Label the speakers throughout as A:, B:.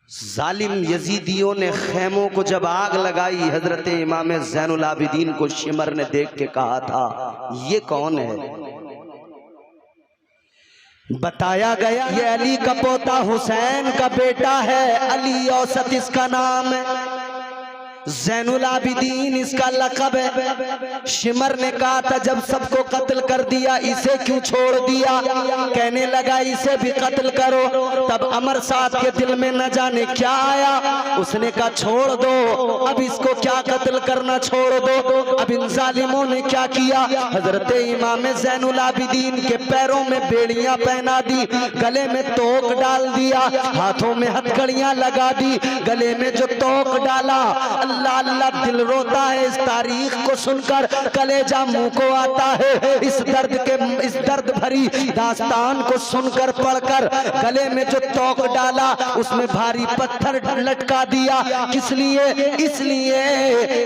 A: जालिम यजीदियों ने खेमों को जब आग लगाई, हजरत इमाम ज़ैनुल आबिदीन को शिमर ने देख के कहा था ये कौन है। बताया गया ये अली का पोता हुसैन का बेटा है, अली औसत इसका नाम है, ज़ैनुल आबिदीन इसका लक़ब है। शिमर ने कहा था जब सबको कत्ल कर दिया इसे क्यों छोड़ दिया, कहने लगा इसे भी कत्ल करो। तब अमर साहब के दिल में न जाने क्या आया, उसने कहा छोड़ दो, अब इसको क्या कत्ल करना, छोड़ दो। अब इन जालिमों ने क्या किया, हजरत इमाम ज़ैनुल आबिदीन के पैरों में बेड़ियां पहना दी, गले में तोक डाल दिया, हाथों में हथकड़ियां लगा दी। गले में जो तोक डाला, अल्लाह अल्लाह दिल रोता है इस तारीख को सुनकर, कलेजा मुंह को आता है इस दर्द भरी दास्तान को सुनकर पढ़कर। गले में जो तोक डाला उसमें भारी पत्थर लटका दिया, किस लिए, इसलिए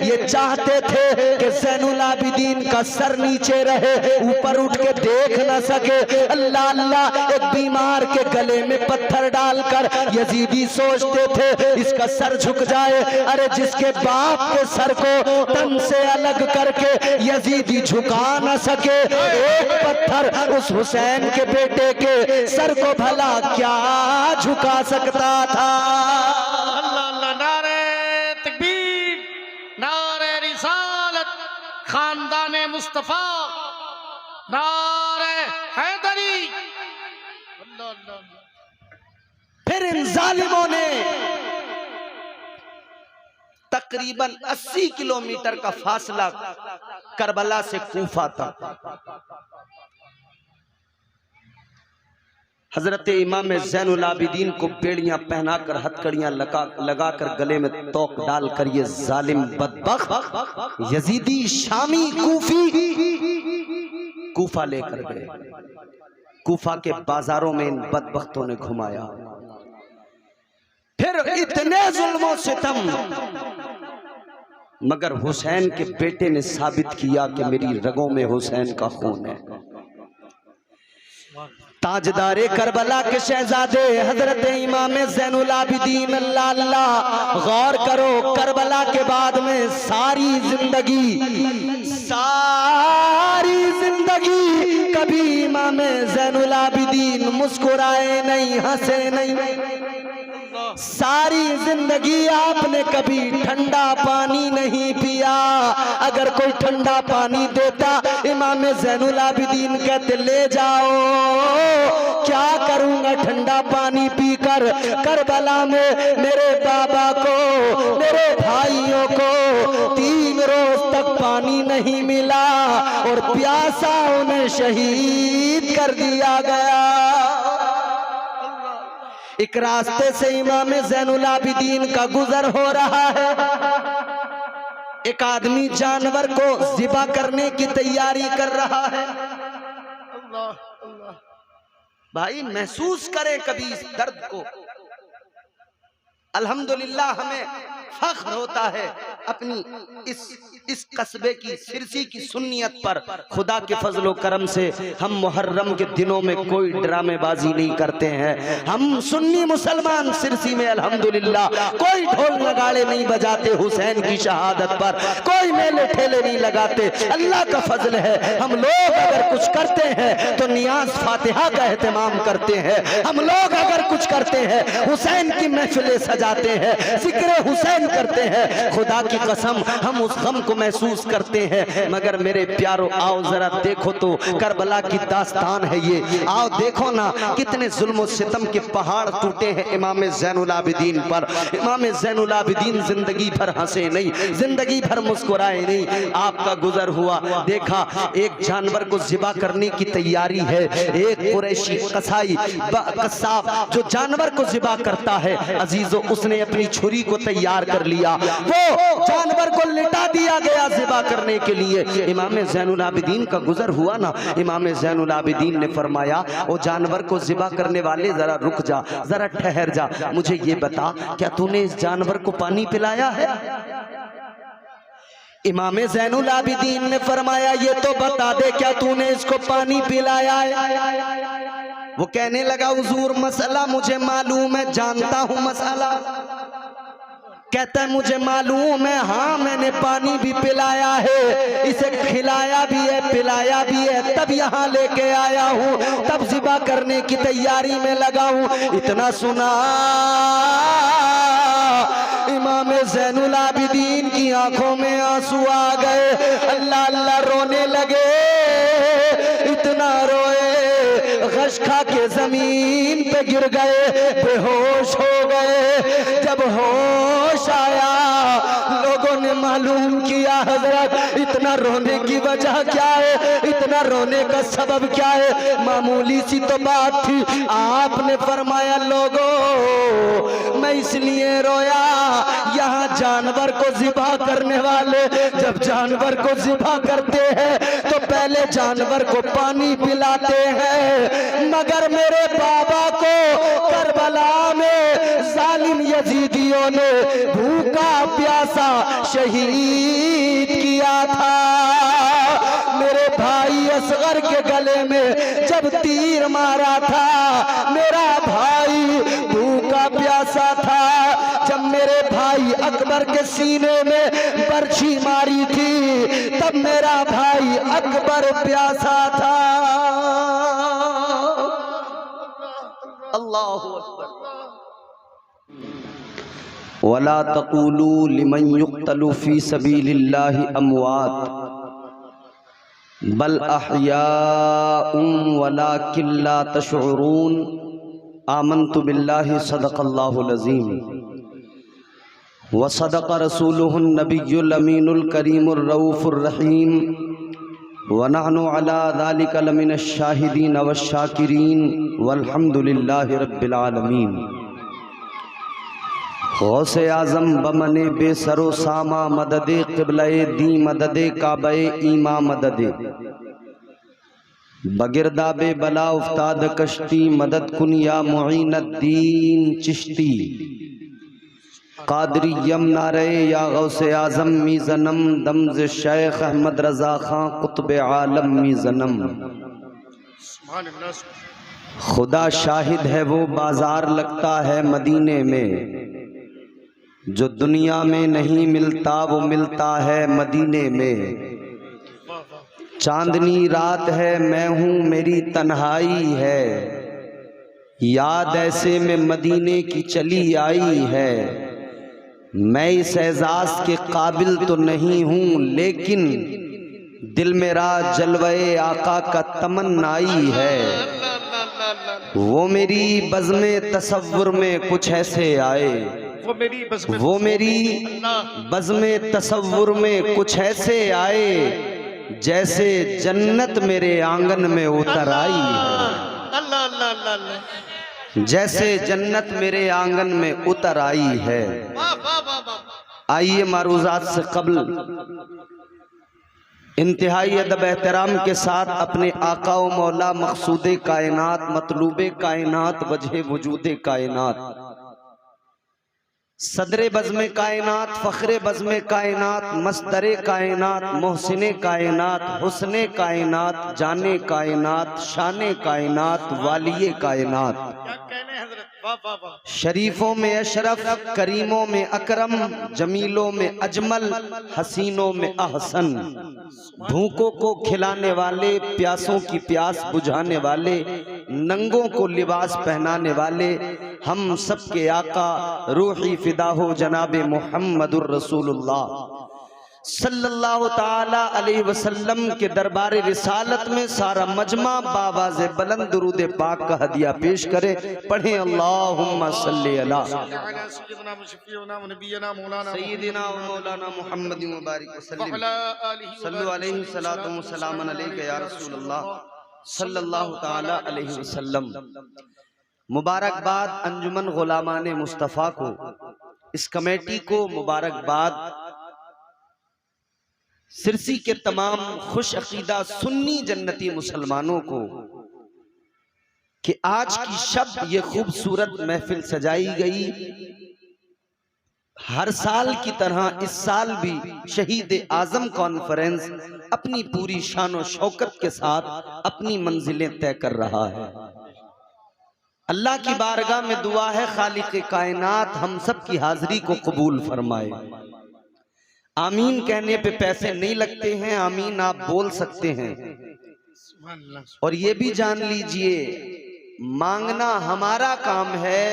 A: ये चाहते थे कि ज़ैनुल आबिदीन का सर नीचे रहे, ऊपर उठ के देख न सके। अल्लाह अल्लाह, एक बीमार के गले में पत्थर डालकर यजीदी सोचते थे इसका सर झुक जाए। अरे जिसके बाप के सर को तन से अलग करके यजीदी झुका न सके, एक पत्थर उस हुसैन के बेटे के सर को भला क्या झुका सकता था।
B: अल्लाह अल्लाह, नारे तकबीर, नारे रिसालत, खानदाने मुस्तफा, नारे हैदरी। अल्लाह अल्लाह।
A: फिर इन जालिमों ने तकरीबन 80 किलोमीटर का फासला करबला से कूफा था, हजरत इमाम ज़ैनुल आबिदीन को बेड़ियां पहनाकर हथकड़ियां लगाकर गले में तोक डालकर ये जालिम बदबख्त यजीदी शामी कूफा लेकर गए। कूफा के बाजारों में इन बदबख्तों ने घुमाया। फिर इतने जुल्मों से मगर हुसैन के बेटे ने साबित किया कि मेरी रगों में हुसैन का खून है। ताजदारे करबला के शहजादे हजरत इमाम ज़ैनुल आबिदीन, अल्लाह अल्लाह, गौर करो, करबला के बाद में सारी जिंदगी कभी इमाम ज़ैनुल आबिदीन मुस्कुराए नहीं, हंसे नहीं। सारी जिंदगी आपने कभी ठंडा पानी नहीं पिया। अगर कोई ठंडा पानी देता इमाम ज़ैनुल आबिदीन कहते ले जाओ, क्या करूंगा ठंडा पानी पीकर। करबला में मेरे बाबा को, मेरे भाइयों को 3 रोज तक पानी नहीं मिला और प्यासा उन्हें शहीद कर दिया गया। एक रास्ते से इमाम ज़ैनुल आबिदीन का गुजर हो रहा है, एक आदमी जानवर को ज़िबा करने की तैयारी कर रहा है।
B: अल्लाह अल्लाह।
A: भाई महसूस करें कभी इस दर्द को। अल्हम्दुलिल्लाह हमें फख्र होता है अपनी इस कस्बे की, सिरसी की सुन्नियत पर। खुदा के फजलो करम से हम मुहर्रम के दिनों में कोई ड्रामेबाजी नहीं करते हैं। हम सुन्नी मुसलमान सिरसी में अल्हम्दुलिल्लाह कोई ढोल नगाड़े नहीं बजाते हुसैन की शहादत पर, कोई मेले ठेले नहीं लगाते। अल्लाह का फजल है, हम लोग अगर कुछ करते हैं तो नियाज फातिहा का एहतमाम करते हैं। हम लोग अगर कुछ करते हैं हुसैन की महफिलें सजाते हैं, जिक्र हुसैन करते हैं। खुदा की कसम हम उस गम को महसूस करते हैं। मगर मेरे प्यारो आओ जरा देखो तो करबला की दास्तान है ये। आओ देखो ना कितने जुल्म सितम के पहाड़ टूटे हैं इमाम ज़ैनुल आबिदीन पर। इमाम ज़ैनुल आबिदीन जिंदगी भर हंसे नहीं, जिंदगी भर मुस्कुराए नहीं। आपका गुजर हुआ, देखा एक जानवर को ज़िबा करने की तैयारी है। एक कुरैशी कसाई कसाब जो जानवर को ज़िबा करता है अजीजों, उसने अपनी छुरी को तैयार कर लिया, वो जानवर को लिटा दिया गया ज़िबा करने के लिए। इमाम ज़ैनुल आबिदीन का गुजर हुआ ना, इमाम ज़ैनुल आबिदीन ने फरमाया ओ जानवर को ज़िबा करने वाले जरा रुक जा, जरा ठहर जा, मुझे ये बता क्या तूने इस जानवर को पानी पिलाया है। इमाम ज़ैनुल आबिदीन ने फरमाया ये तो बता दे क्या तूने इसको पानी पिलाया है। वो कहने लगा हुजूर मसला मुझे मालूम है, जानता हूं मसला। कहता है मुझे मालूम है, हाँ मैंने पानी भी पिलाया है, इसे खिलाया भी है, पिलाया भी है, तब यहाँ लेके आया हूँ, तब ज़िबा करने की तैयारी में लगा हूँ। इतना सुना इमाम ज़ैनुल आबिदीन की आंखों में आंसू आ गए, अल्लाह अल्लाह रोने लगे। इतना रोए गश खा के जमीन पे गिर गए, बेहोश हो गए। जब होश आया लोगों ने मालूम किया हजरत इतना रोने की वजह क्या है, इतना रोने का सबब क्या है। मामूली सी तो बात थी। आपने फरमाया लोगों मैं इसलिए रोया, यहाँ जानवर को ज़िबा करने वाले जब जानवर को ज़िबा करते हैं तो पहले जानवर को पानी पिलाते हैं, मगर मेरे बाबा को करबला में जालिम यजीदियों ने भूखा प्यासा शहीद किया था। मेरे भाई असगर के गले में जब तीर मारा था, मेरा भाई भूखा प्यासा था। जब मेरे भाई अकबर के सीने में बर्छी मारी थी, तब मेरा भाई अकबर प्यासा था। अल्लाहु अकबर। वला तक़ूलू लिमन युक़्तलू फ़ी सबीलिल्लाहि अमवात बल अहयाउम वलाकिन ला तशउरून। आमन्तु बिल्लाहि सदक़ल्लाहुल अज़ीम व सदक़ रसूलुहुन नबियुल अमीनुल करीमुर रऊफ़ुर रहीम व नहनु अला ज़ालिका लमिनश शाहिदीन वश शाकिरीन वल्हम्दुलिल्लाहि रब्बिल आलमीन। गौसे आज़म बमने बेसरो सामा मददे क़िबले दी मददे काबे ईमा मददे बगिरदाबे बला उफ्ताद कश्ती मदद कुन या मुईनुद्दीन चिश्ती कादरी यमनारे या गौसे आज़म मीज़नम दमज़ शेख अहमद रज़ा खां कुतुब आलम मीज़नम। खुदा शाहिद है वो बाजार लगता है मदीने में, जो दुनिया में नहीं मिलता वो मिलता है मदीने में। चांदनी रात है मैं हूँ मेरी तन्हाई है, याद ऐसे में मदीने की चली आई है। मैं इस एजाज के काबिल तो नहीं हूँ, लेकिन दिल मेरा जलवे आका का तमन्नाई है। वो मेरी बज़्मे तसव्वुर में कुछ ऐसे आए, वो मेरी बज़्मे तसव्वुर में कुछ ऐसे आए, जैसे जन्नत मेरे आंगन में उतर आई है, जैसे जन्नत मेरे आंगन में उतर आई है। आइए मारूज़ात से कबल इंतहाई अदब एहतराम के साथ अपने आका व मौला मक़सूद कायनात मतलूब कायनात वजह वजूद कायनात सदरे बज़्मे कायनात फ़ख्रे बज़्मे कायनात मस्दरे कायनात मोहसिने कायनात हुस्ने कायनात जाने कायनात शाने कायनात वालिये कायनात शरीफों में अशरफ करीमों में अकरम जमीलों में अजमल हसीनों में अहसन भूखों को खिलाने वाले प्यासों की प्यास बुझाने वाले नंगों को लिबास पहनाने वाले हम सबके आका रूही फिदा हो जनाबे मुहम्मदुर रसूलुल्लाह सल्लल्लाहु ताला अलैहि वसल्लम के दरबार रिसालत में सारा मजमा बावाज़ बुलंद दुरूद पाक का हदिया पेश करे। पढ़े अल्लाहुम्मा सल्ली अला सय्यिदिना व मौलाना मुहम्मद व बारिक वसल्लम सल्लु अलैहि सलातु व सलामन अलैका या रसूलल्लाह सल्लल्लाहु ताला अलैहि वसल्लम। मुबारकबाद अंजुमन गुलामाने मुस्तफ़ा को, इस कमेटी को मुबारकबाद, सिरसी के तमाम खुश अकीदा सुन्नी जन्नती मुसलमानों को कि आज की शब ये खूबसूरत महफिल सजाई गई। हर साल की तरह इस साल भी शहीद आजम कॉन्फ्रेंस अपनी पूरी शान और शौकत के साथ अपनी मंजिलें तय कर रहा है। अल्लाह की बारगाह में दुआ है, खालिक कायनात हम सब की हाजिरी को कबूल फरमाए। आमीन कहने पे पैसे नहीं लगते हैं, आमीन आप बोल सकते हैं।
B: सुभान अल्लाह,
A: और ये भी जान लीजिए, मांगना हमारा काम है,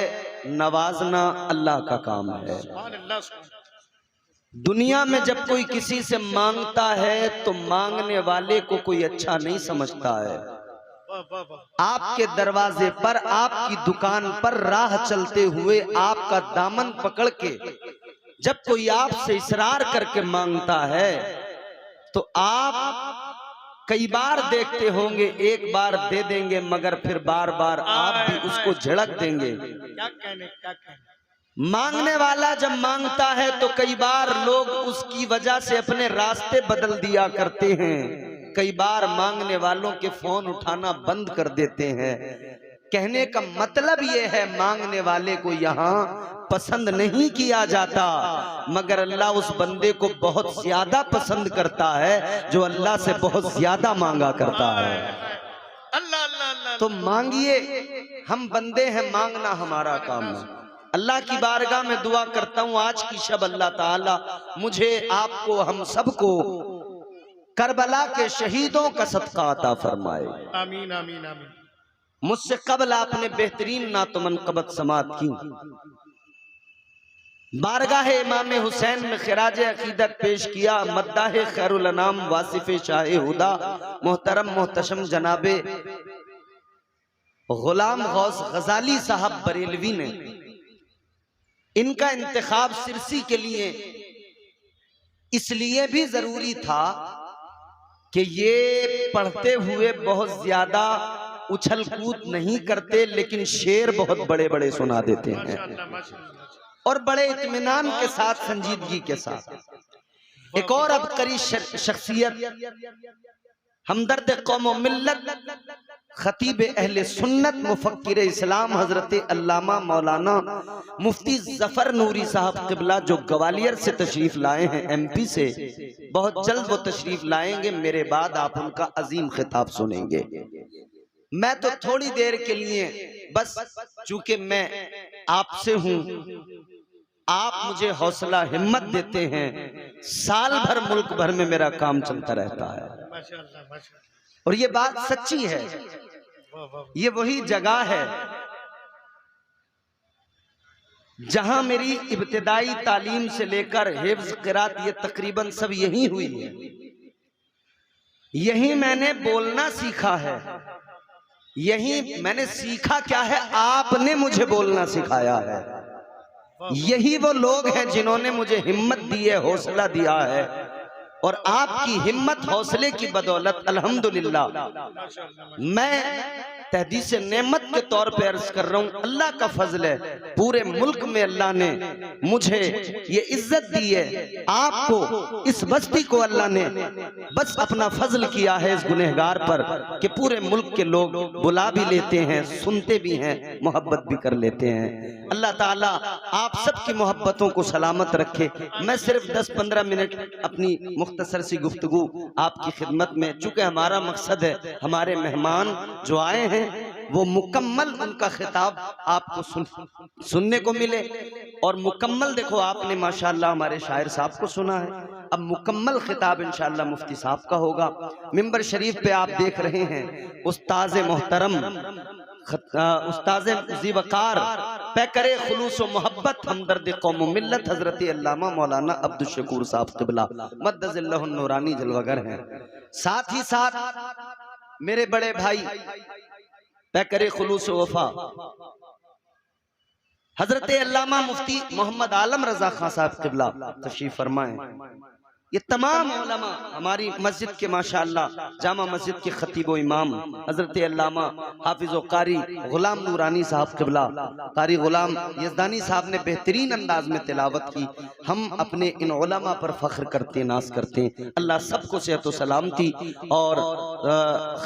A: नवाजना अल्लाह का काम है।
B: सुभान अल्लाह, सुभान अल्लाह।
A: दुनिया में जब कोई किसी से मांगता है तो मांगने वाले को कोई अच्छा नहीं समझता है।
B: वाह वाह वाह,
A: आपके दरवाजे पर, आपकी दुकान पर राह चलते हुए आपका दामन पकड़ के जब कोई आपसे इसरार करके मांगता है तो आप कई बार देखते होंगे, एक बार दे देंगे मगर फिर बार बार आप भी उसको झिड़क देंगे।
B: क्या कहने, क्या कहने।
A: मांगने वाला जब मांगता है तो कई बार लोग उसकी वजह से अपने रास्ते बदल दिया करते हैं, कई बार मांगने वालों के फोन उठाना बंद कर देते हैं। कहने का मतलब ये है, मांगने वाले को यहाँ पसंद नहीं किया जाता, मगर अल्लाह उस बंदे को बहुत ज्यादा पसंद करता है जो अल्लाह से बहुत ज्यादा मांगा करता है।
B: अल्लाह अल्लाह अल्लाह।
A: तो मांगिए, हम बंदे हैं, मांगना हमारा काम है। अल्लाह की बारगाह में दुआ करता हूँ, आज की शब अल्लाह ताला मुझे, आपको, हम सबको करबला के शहीदों का सदका अता फरमाए।
B: आमीन आमीन आमीन।
A: मुझसे कबल आपने बेहतरीन नातो मनकबत समात की। बारगाह इमाम हुसैन में खिराज अकीदत पेश किया। मद्दाह खैरुल अनाम वासिफ शाह हुदा मोहतरम मोहतशम जनाबे गुलाम गौस गजाली साहब बरेलवी ने इनका इंतखाब सिरसी के लिए इसलिए भी जरूरी था कि ये पढ़ते हुए बहुत ज्यादा उछल कूद नहीं करते, लेकिन शेर बहुत बड़े बड़े सुना देते हैं
B: माशाअल्लाह माशाअल्लाह।
A: और बड़े इत्मीनान के साथ, संजीदगी के साथ। एक और अबकरी शख्सियत, हमदर्द कौम व मिल्लत, खतीब अहले सुन्नत, मुफक्किर इस्लाम हजरत अल्लामा मौलाना मुफ्ती जफर नूरी साहब क़िबला, जो ग्वालियर से तशरीफ लाए हैं, MP से। बहुत जल्द वो तशरीफ लाएंगे, मेरे बाद आप उनका अजीम खिताब सुनेंगे। मैं तो थोड़ी देर के लिए बस, चूंकि मैं आपसे हूं, आप मुझे हौसला हिम्मत देते हैं, साल भर मुल्क भर में मेरा काम चलता रहता है
B: माशाअल्लाह माशाअल्लाह।
A: और ये बात सच्ची है।
B: वाह वाह।
A: ये वही जगह है जहां मेरी इब्तिदाई तालीम से लेकर हिफ्ज क़िरात, ये तकरीबन सब यही हुई है। यही मैंने बोलना सीखा है, यही मैंने सीखा। क्या है? आपने मुझे बोलना सिखाया है। यही वो लोग हैं जिन्होंने मुझे हिम्मत दी है, हौसला दिया है, और आपकी हिम्मत हौसले की बदौलत अल्हम्दुलिल्लाह मैं तहदीस नेमत के तौर पे अर्ज कर रहा हूँ, अल्लाह का फजल है, पूरे मुल्क में अल्लाह ने मुझे ये इज्जत दी है। आपको, इस बस्ती को अल्लाह ने बस अपना फजल किया है इस गुनहगार पर कि पूरे मुल्क के लोग बुला भी लेते हैं, सुनते भी हैं, मोहब्बत भी कर लेते हैं। अल्लाह ताला आप सबकी मोहब्बतों को सलामत रखे। मैं सिर्फ 10-15 मिनट अपनी मुख्तसर सी गुफ्तगू आपकी खिदमत में, चूंकि हमारा मकसद है हमारे मेहमान जो आए हैं वो मुकम्मल उनका खिताब आपको सुनने को मिले। और मुकम्मल, देखो आपने माशाअल्लाह हमारे शायर साहब को सुना है, अब मुकम्मल खिताब इंशाअल्लाह मुफ्ती साहब का होगा। मिंबर शरीफ पे आप देख रहे हैं उस्ताज़ मोहतरम, उस्ताज़ ज़ीवकार, पैकरे खुलूस व मोहब्बत, हमदर्द कौम व मिल्लत, हजरत अल्लामा मौलाना अब्दुल शकूर साहब क़िबला मद्दज़िल्लहु नूरानी जलवागर हैं। साथ ही साथ मेरे बड़े भाई पैकरे खुलूस व वफा हजरत अल्लामा मुफ्ती मोहम्मद आलम रजा खान साहब क़िबला तशरीफ फरमाएं। ये तमाम उलमा हमारी मस्जिद के माशाअल्लाह जामा मस्जिद के खतीब व इमाम हजरत अल्लामा हाफिज व कारी गुलाम नूरानी साहब क़िबला, कारी गुलाम यज़दानी साहब ने बेहतरीन अंदाज में तिलावत की। हम अपने इन उलमा पर फ़ख्र करते, नाज करते हैं। अल्लाह सबको सेहत व सलामती और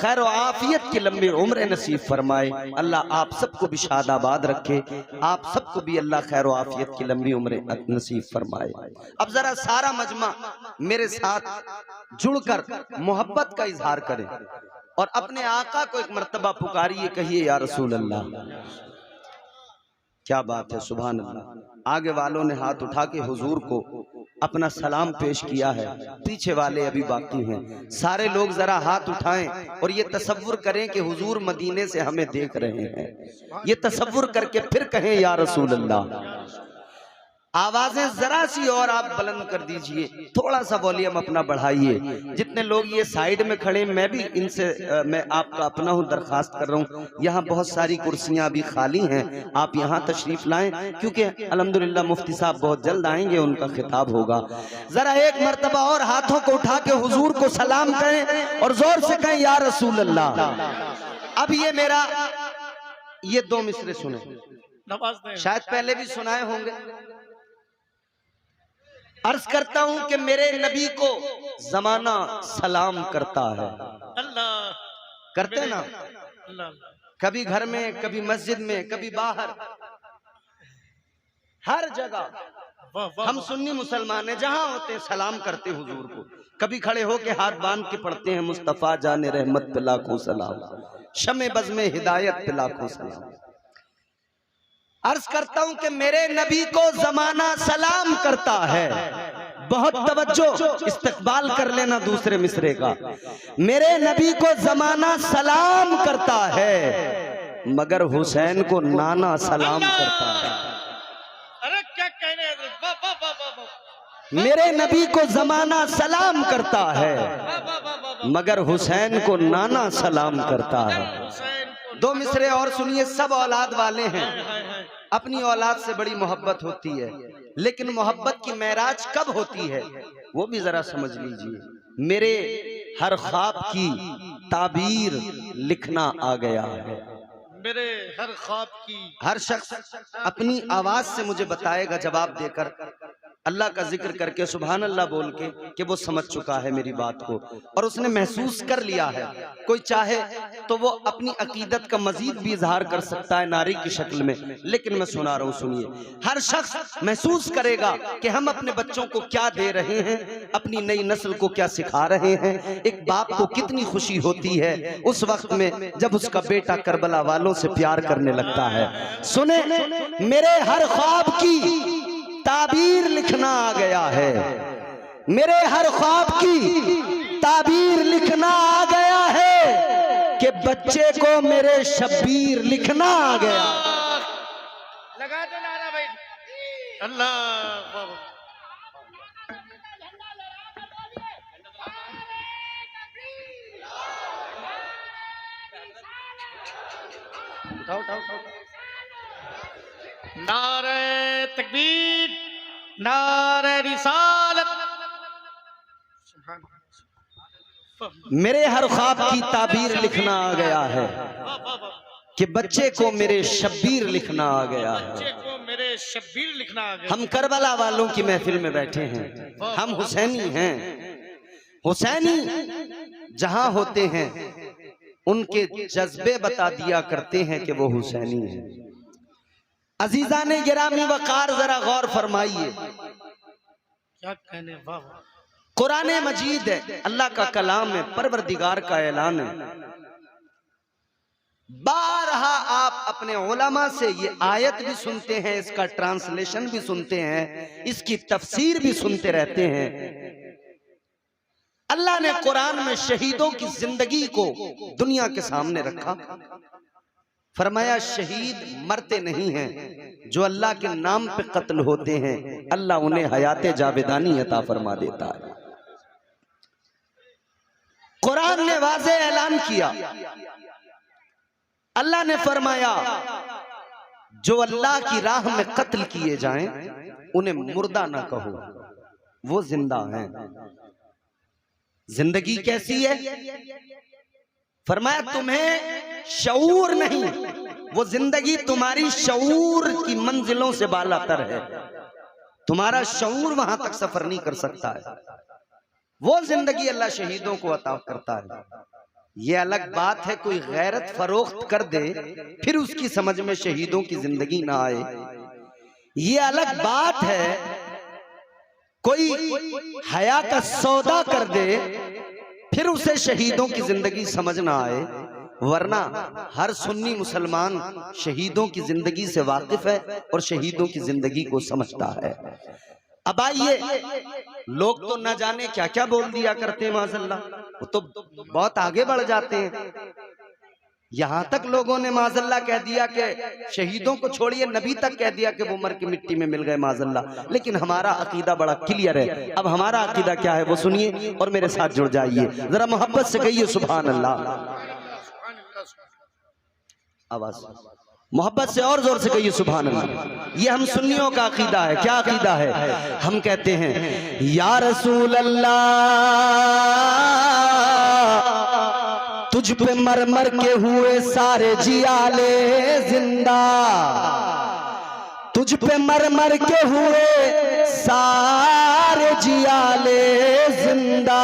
A: खैर व आफियत की लंबी उम्र नसीब फरमाए। अल्लाह आप सबको भी शादाबाद रखे, आप सबको भी अल्लाह खैर व आफियत की लंबी उम्र नसीब फरमाए। अब जरा सारा मजमा मेरे साथ जुड़कर मोहब्बत का इजहार करें और अपने आका को एक मर्तबा पुकारिए, कहिए या रसूल अल्लाह। क्या बात है, सुभान अल्लाह। आगे वालों ने हाथ उठा के हुजूर को अपना सलाम पेश किया है, पीछे वाले अभी बाकी हैं। सारे लोग जरा हाथ उठाएं और ये तसव्वुर करें कि हुजूर मदीने से हमें देख रहे हैं। ये तसव्वुर करके फिर कहें या रसूल अल्लाह। आवाजें जरा सी और आप बुलंद कर दीजिए, थोड़ा सा वॉल्यूम अपना बढ़ाइए। जितने लोग ये साइड में खड़े, मैं भी इनसे मैं आपका अपना हूँ दरखास्त कर रहा हूँ, यहाँ बहुत सारी कुर्सियाँ अभी खाली हैं, आप यहाँ तशरीफ लाएं, क्योंकि अल्हम्दुलिल्लाह मुफ्ती साहब बहुत जल्द आएंगे, उनका खिताब होगा। जरा एक मर्तबा और हाथों को उठा के हुजूर को सलाम करें और जोर से कहें या रसूल अल्लाह। अब ये मेरा ये 2 मिसरे सुने, शायद पहले भी सुनाए होंगे। अर्ज करता हूं कि मेरे नबी को जमाना सलाम करता है।
B: अल्लाह
A: करते ना,
B: अल्लाह
A: कभी घर में, कभी मस्जिद में, कभी बाहर, हर जगह हम सुन्नी मुसलमान हैं, जहां होते हैं सलाम करते हुजूर को। कभी खड़े होके हाथ बांध के पढ़ते हैं मुस्तफा जाने रहमत पे लाखों सलाम, शमे बज़्मे हिदायत पे लाखों सलाम। अर्ज करता हूं कि मेरे नबी को जमाना सलाम करता है। बहुत तवज्जो, इस्तकबाल कर लेना दूसरे मिसरे का। मेरे नबी को जमाना सलाम करता है, मगर हुसैन को नाना सलाम करता है।
B: अरे क्या कहने हैं, वाह वाह वाह वाह वाह।
A: मेरे नबी को जमाना सलाम करता है, मगर हुसैन को नाना सलाम करता है।
B: हुसैन को
A: 2 मिसरे और सुनिए। सब औलाद वाले हैं, अपनी औलाद से बड़ी मोहब्बत होती है, लेकिन मोहब्बत की महराज कब होती है वो भी जरा समझ लीजिए। मेरे हर ख्वाब की ताबीर लिखना आ गया है।
B: मेरे हर ख्वाब की,
A: हर शख्स अपनी आवाज से मुझे बताएगा, जवाब देकर, अल्लाह का जिक्र करके, सुभान अल्लाह बोल के, कि वो समझ चुका है मेरी बात को और उसने महसूस कर लिया है। कोई चाहे तो वो अपनी अकीदत का मजीद भी इजहार कर सकता है नारी की शक्ल में, लेकिन मैं सुना रहा हूँ, सुनिए। हर शख्स महसूस करेगा कि हम अपने बच्चों को क्या दे रहे हैं, अपनी नई नस्ल को क्या सिखा रहे हैं। एक बाप को कितनी खुशी होती है उस वक्त में जब उसका बेटा करबला वालों से प्यार करने लगता है। सुने, मेरे हर ख्वाब की ताबीर लिखना आ गया है। मेरे हर ख्वाब की ताबीर लिखना आ गया है कि बच्चे को मेरे शब्बीर लिखना आ गया।
B: लगा दो नारा भाई, अल्लाह वाह वाह। उठाओ उठाओ उठाओ। नारे तकबीर, नारे रिसालत।
A: मेरे हर ख्वाब की ताबीर लिखना आ गया है कि बच्चे को मेरे शब्बीर लिखना आ गया है।
B: बच्चे को मेरे शब्बीर लिखना आ गया।
A: हम करबला वालों की महफिल में बैठे हैं, हम हुसैनी हैं। हुसैनी जहां होते हैं उनके जज्बे बता दिया करते हैं कि वो हुसैनी है। अजीजा ने गिरामी वकार, जरा गौर फरमाइए।
B: क्या कहने, वाह वाह।
A: कुरान मजीद है, अल्लाह का कलाम है, परवरदिगार का ऐलान है। बारहा आप अपने उलमा से ये आयत भी सुनते हैं, इसका ट्रांसलेशन भी सुनते हैं, इसकी तफसीर भी सुनते रहते हैं। अल्लाह ने कुरान में शहीदों की जिंदगी को दुनिया के सामने रखा। फरमाया शहीद मरते नहीं हैं, जो अल्लाह के नाम पे कत्ल होते हैं अल्लाह उन्हें हयाते जावेदानी अता फरमा देता है। कुरान ने वाज़े ऐलान किया, अल्लाह ने फरमाया जो अल्लाह की राह में कत्ल किए जाएं उन्हें मुर्दा ना कहो, वो जिंदा हैं। जिंदगी कैसी है? फरमाया तुम्हें शऊर नहीं, वो जिंदगी तुम्हारी शऊर की मंजिलों से बालातर है, तुम्हारा शऊर वहां तक सफर नहीं कर सकता है। वो जिंदगी अल्लाह शहीदों को अता करता है। ये अलग बात है कोई गैरत फरोख्त कर दे फिर उसकी समझ में शहीदों की जिंदगी ना आए। ये अलग बात है कोई हया का सौदा कर दे फिर उसे शहीदों की जिंदगी समझ ना आए। वरना हर सुन्नी मुसलमान शहीदों की जिंदगी से वाकिफ है और शहीदों की जिंदगी को समझता है। अब आइए, लोग तो न जाने क्या क्या बोल दिया करते हैं माज़अल्लाह, वो तो बहुत आगे बढ़ जाते हैं। यहां तक लोगों ने माज़अल्लाह कह दिया कि शहीदों को छोड़िए, नबी तक कह दिया कि वो मर के मिट्टी में मिल गए माज़अल्लाह। लेकिन हमारा अकीदा बड़ा क्लियर है। अब हमारा अकीदा क्या है वो सुनिए और मेरे साथ जुड़ जाइए, जरा मोहब्बत से कहिए सुभान अल्लाह। आवाज मोहब्बत से और जोर से कहिए सुभान अल्लाह। ये हम सुन्नियों का अकीदा है। क्या अकीदा है? हम कहते हैं या रसूल अल्लाह, तुझ पे मर मर के हुए सारे जियाले जिंदा, तुझ पे मर मर के हुए सारे जियाले जिंदा,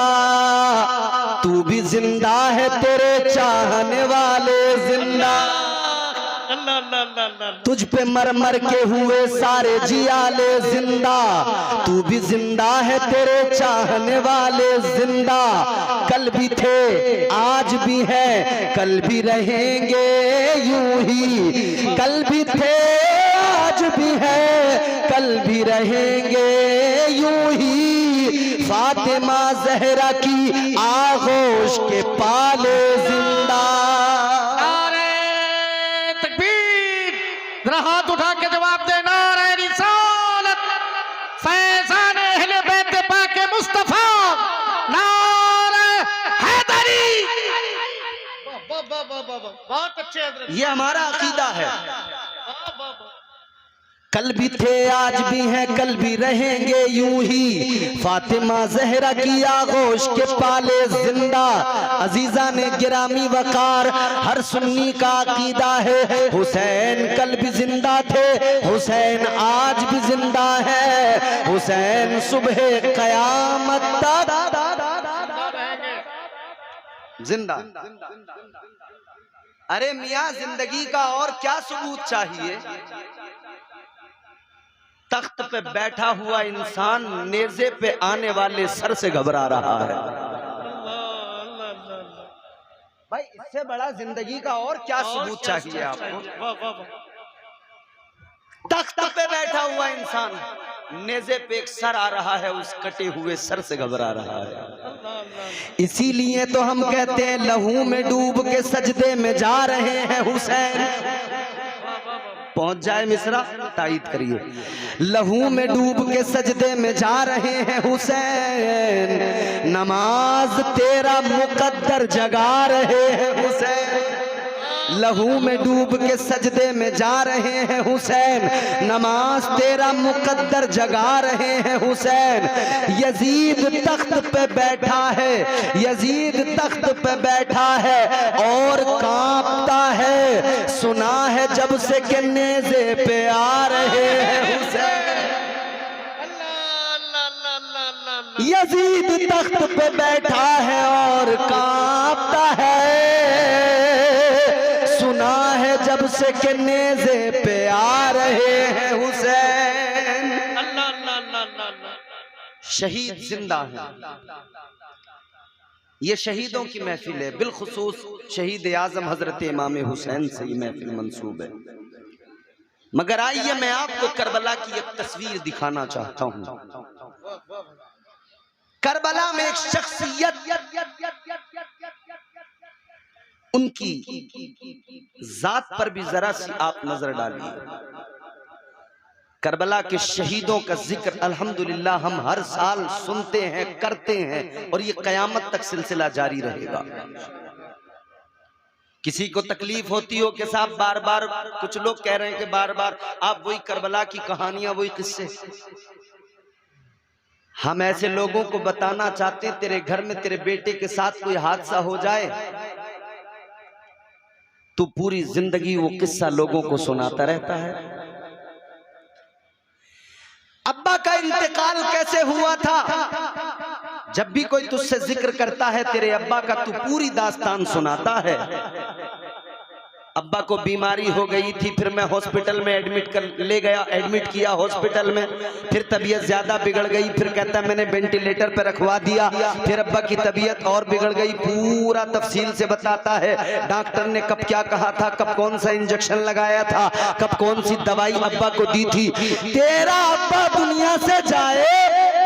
A: तू भी जिंदा है तेरे चाहने वाले जिंदा। तुझ पे मर मर के हुए सारे जियाले जिंदा, तू भी जिंदा है तेरे चाहने वाले जिंदा। कल भी थे आज भी है कल भी रहेंगे यूं ही, कल भी थे आज भी है कल भी रहेंगे यूं ही। फातिमा ज़हरा की आगोश के पाले जिंदा।
B: हाथ उठा के जवाब दे, नारे रिसालत, फैज़ान अहले बैत पाक मुस्तफा, नारे हैदरी। बहुत अच्छे हज़रत,
A: ये हमारा अकीदा है। कल भी थे आज भी हैं कल भी रहेंगे यूं ही, फातिमा ज़हरा की आगोश के पाले जिंदा। अजीजा ने गिरामी वकार, हर सुन्नी का अकीदा है, हुसैन कल भी जिंदा थे, हुसैन आज भी जिंदा है, हुसैन सुबह कयामत तक जिंदा। अरे मियां, जिंदगी का और क्या सबूत चाहिए? तख्त पे बैठा हुआ इंसान नेज़े पे आने वाले सर से घबरा रहा है। भाई, इससे बड़ा जिंदगी का और क्या सबूत चाहिए आपको? तख्त पे बैठा हुआ इंसान नेज़े पे एक सर आ रहा है, उस कटे हुए सर से घबरा रहा है। इसीलिए तो हम कहते हैं लहू में डूब के सजदे में जा रहे हैं हुसैन। पहुंच जाए मिसरा, तायीद करिए। लहू में डूब के सजदे में जा रहे हैं हुसैन, नमाज तेरा मुकद्दर जगा रहे हैं हुसैन। लहू में डूब के सजदे में जा रहे हैं हुसैन, नमाज तेरा मुकद्दर जगा रहे हैं हुसैन। यजीद तख्त पे बैठा है, यजीद तख्त पे बैठा है और कांपता है, सुना है जब से कि नेज़े पे आ रहे हैं हुसैन। यजीद तख्त पे बैठा है और कांपता है, सुना है जब से कि नेज़े पे आ रहे हैं हुसैन। शहीद जिंदा है। ये शहीदों की महफिल है, बिलखुसूस शहीद आजम हजरत इमाम हुसैन से ये महफिल मंसूब है। मगर आइए मैं आपको करबला की एक तस्वीर दिखाना चाहता हूं। करबला में एक शख्सियत, उनकी जात पर भी जरा सी आप नजर डालिए। करबला के शहीदों का जिक्र अल्हम्दुलिल्लाह हम हर साल सुनते हैं, करते हैं और ये कयामत तक सिलसिला जारी रहेगा। किसी को तकलीफ होती हो कि साहब बार बार, कुछ लोग कह रहे हैं कि बार बार आप वही करबला की कहानियां, वही किस्से। हम ऐसे लोगों को बताना चाहते हैं, तेरे घर में तेरे बेटे के साथ कोई हादसा हो जाए तो पूरी जिंदगी वो किस्सा लोगों को सुनाता रहता है। अब्बा का इंतकाल कैसे हुआ था, जब भी कोई तुझसे जिक्र करता है तेरे अब्बा का, तू पूरी दास्तान सुनाता है। अब्बा को बीमारी हो गई थी, फिर मैं हॉस्पिटल में एडमिट किया हॉस्पिटल में। फिर तबीयत ज्यादा बिगड़ गई, फिर कहता मैंने वेंटिलेटर पर रखवा दिया। फिर अब्बा की तबीयत और बिगड़ गई, पूरा तफसील से बताता है डॉक्टर ने कब क्या कहा था, कब कौन सा इंजेक्शन लगाया था, कब कौन सी दवाई अब्बा को दी थी। तेरा अब्बा दुनिया से जाए,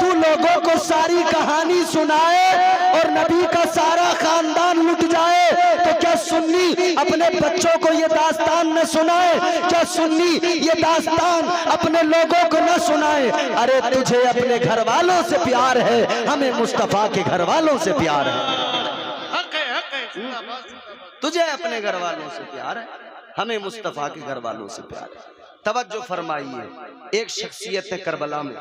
A: तू लोगों को सारी कहानी सुनाए और नबी का सारा खानदान लुट जाए, तो क्या सुन्नी अपने बच्चों को ये दास्तान न सुनाए? क्या सुन्नी ये दास्तान अपने लोगों को न सुनाए? अरे तुझे अपने घर वालों से प्यार है, हमें मुस्तफा के घर वालों से प्यार है।
B: हक है
A: तुझे अपने घर वालों से प्यार है, हमें मुस्तफा के घर वालों से प्यार है। तवज्जो फरमाइए, एक शख्सियत है करबला में,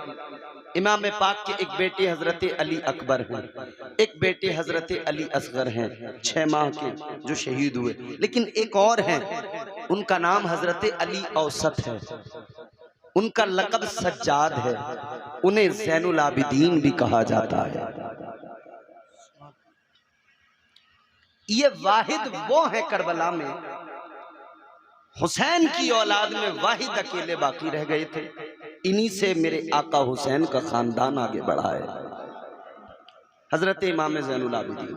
A: इमाम पाक के एक बेटे हजरत अली अकबर हैं, एक बेटे हजरत अली असगर हैं, 6 माह के जो शहीद हुए। लेकिन एक और हैं, उनका नाम हजरत अली औसत है, उनका लक़ब सज्जाद है, उन्हें ज़ैनुल आबिदीन भी कहा जाता है। ये वाहिद वो है करबला में, हुसैन की औलाद में वाहिद अकेले बाकी रह गए थे। इन्हीं से मेरे आका हुसैन का खानदान आगे बढ़ा है, हजरत इमाम ज़ैनुल आबिदीन।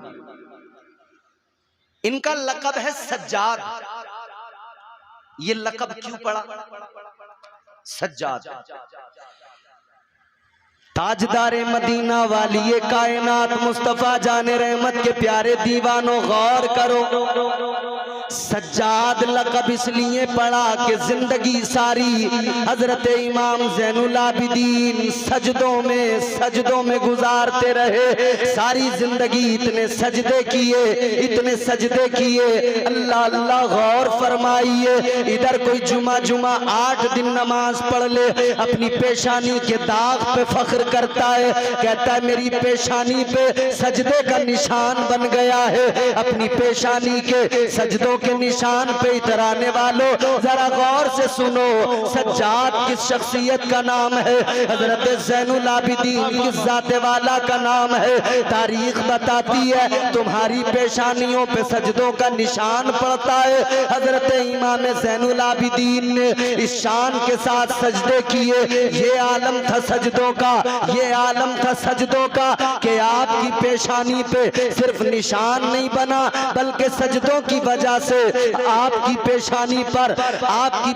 A: इनका लक़ब है सज्जाद। ये लक़ब क्यों पड़ा सज्जाद? ताजदारे मदीना वाली कायनात मुस्तफा जाने रहमत के प्यारे दीवानों, गौर करो, सज्जाद लक़ब इसलिए पड़ा कि जिंदगी सारी हजरत इमाम ज़ैनुल आबिदीन सजदों में गुजारते रहे। सारी जिंदगी इतने सजदे किए। अल्लाह अल्लाह, गौर फरमाइए। इधर कोई जुमा 8 दिन नमाज पढ़ ले, अपनी पेशानी के दाग पे फख्र करता है, कहता है मेरी पेशानी पे सजदे का निशान बन गया है। अपनी पेशानी के सजदों के निशान पे इतराने वालों, जरा गौर से सुनो, सज्जाद किस शख्सियत का नाम है? हजरत ज़ैनुल आबिदीन किस जाते वाला का नाम है? तारीख बताती है तुम्हारी पेशानियों पे सजदों का निशान पड़ता है। हजरत इमाम ज़ैनुल आबिदीन ने इस शान के साथ सजदे किए। ये आलम था सजदों का कि आपकी पेशानी पे सिर्फ निशान नहीं बना, बल्कि सजदों की वजह से आपकी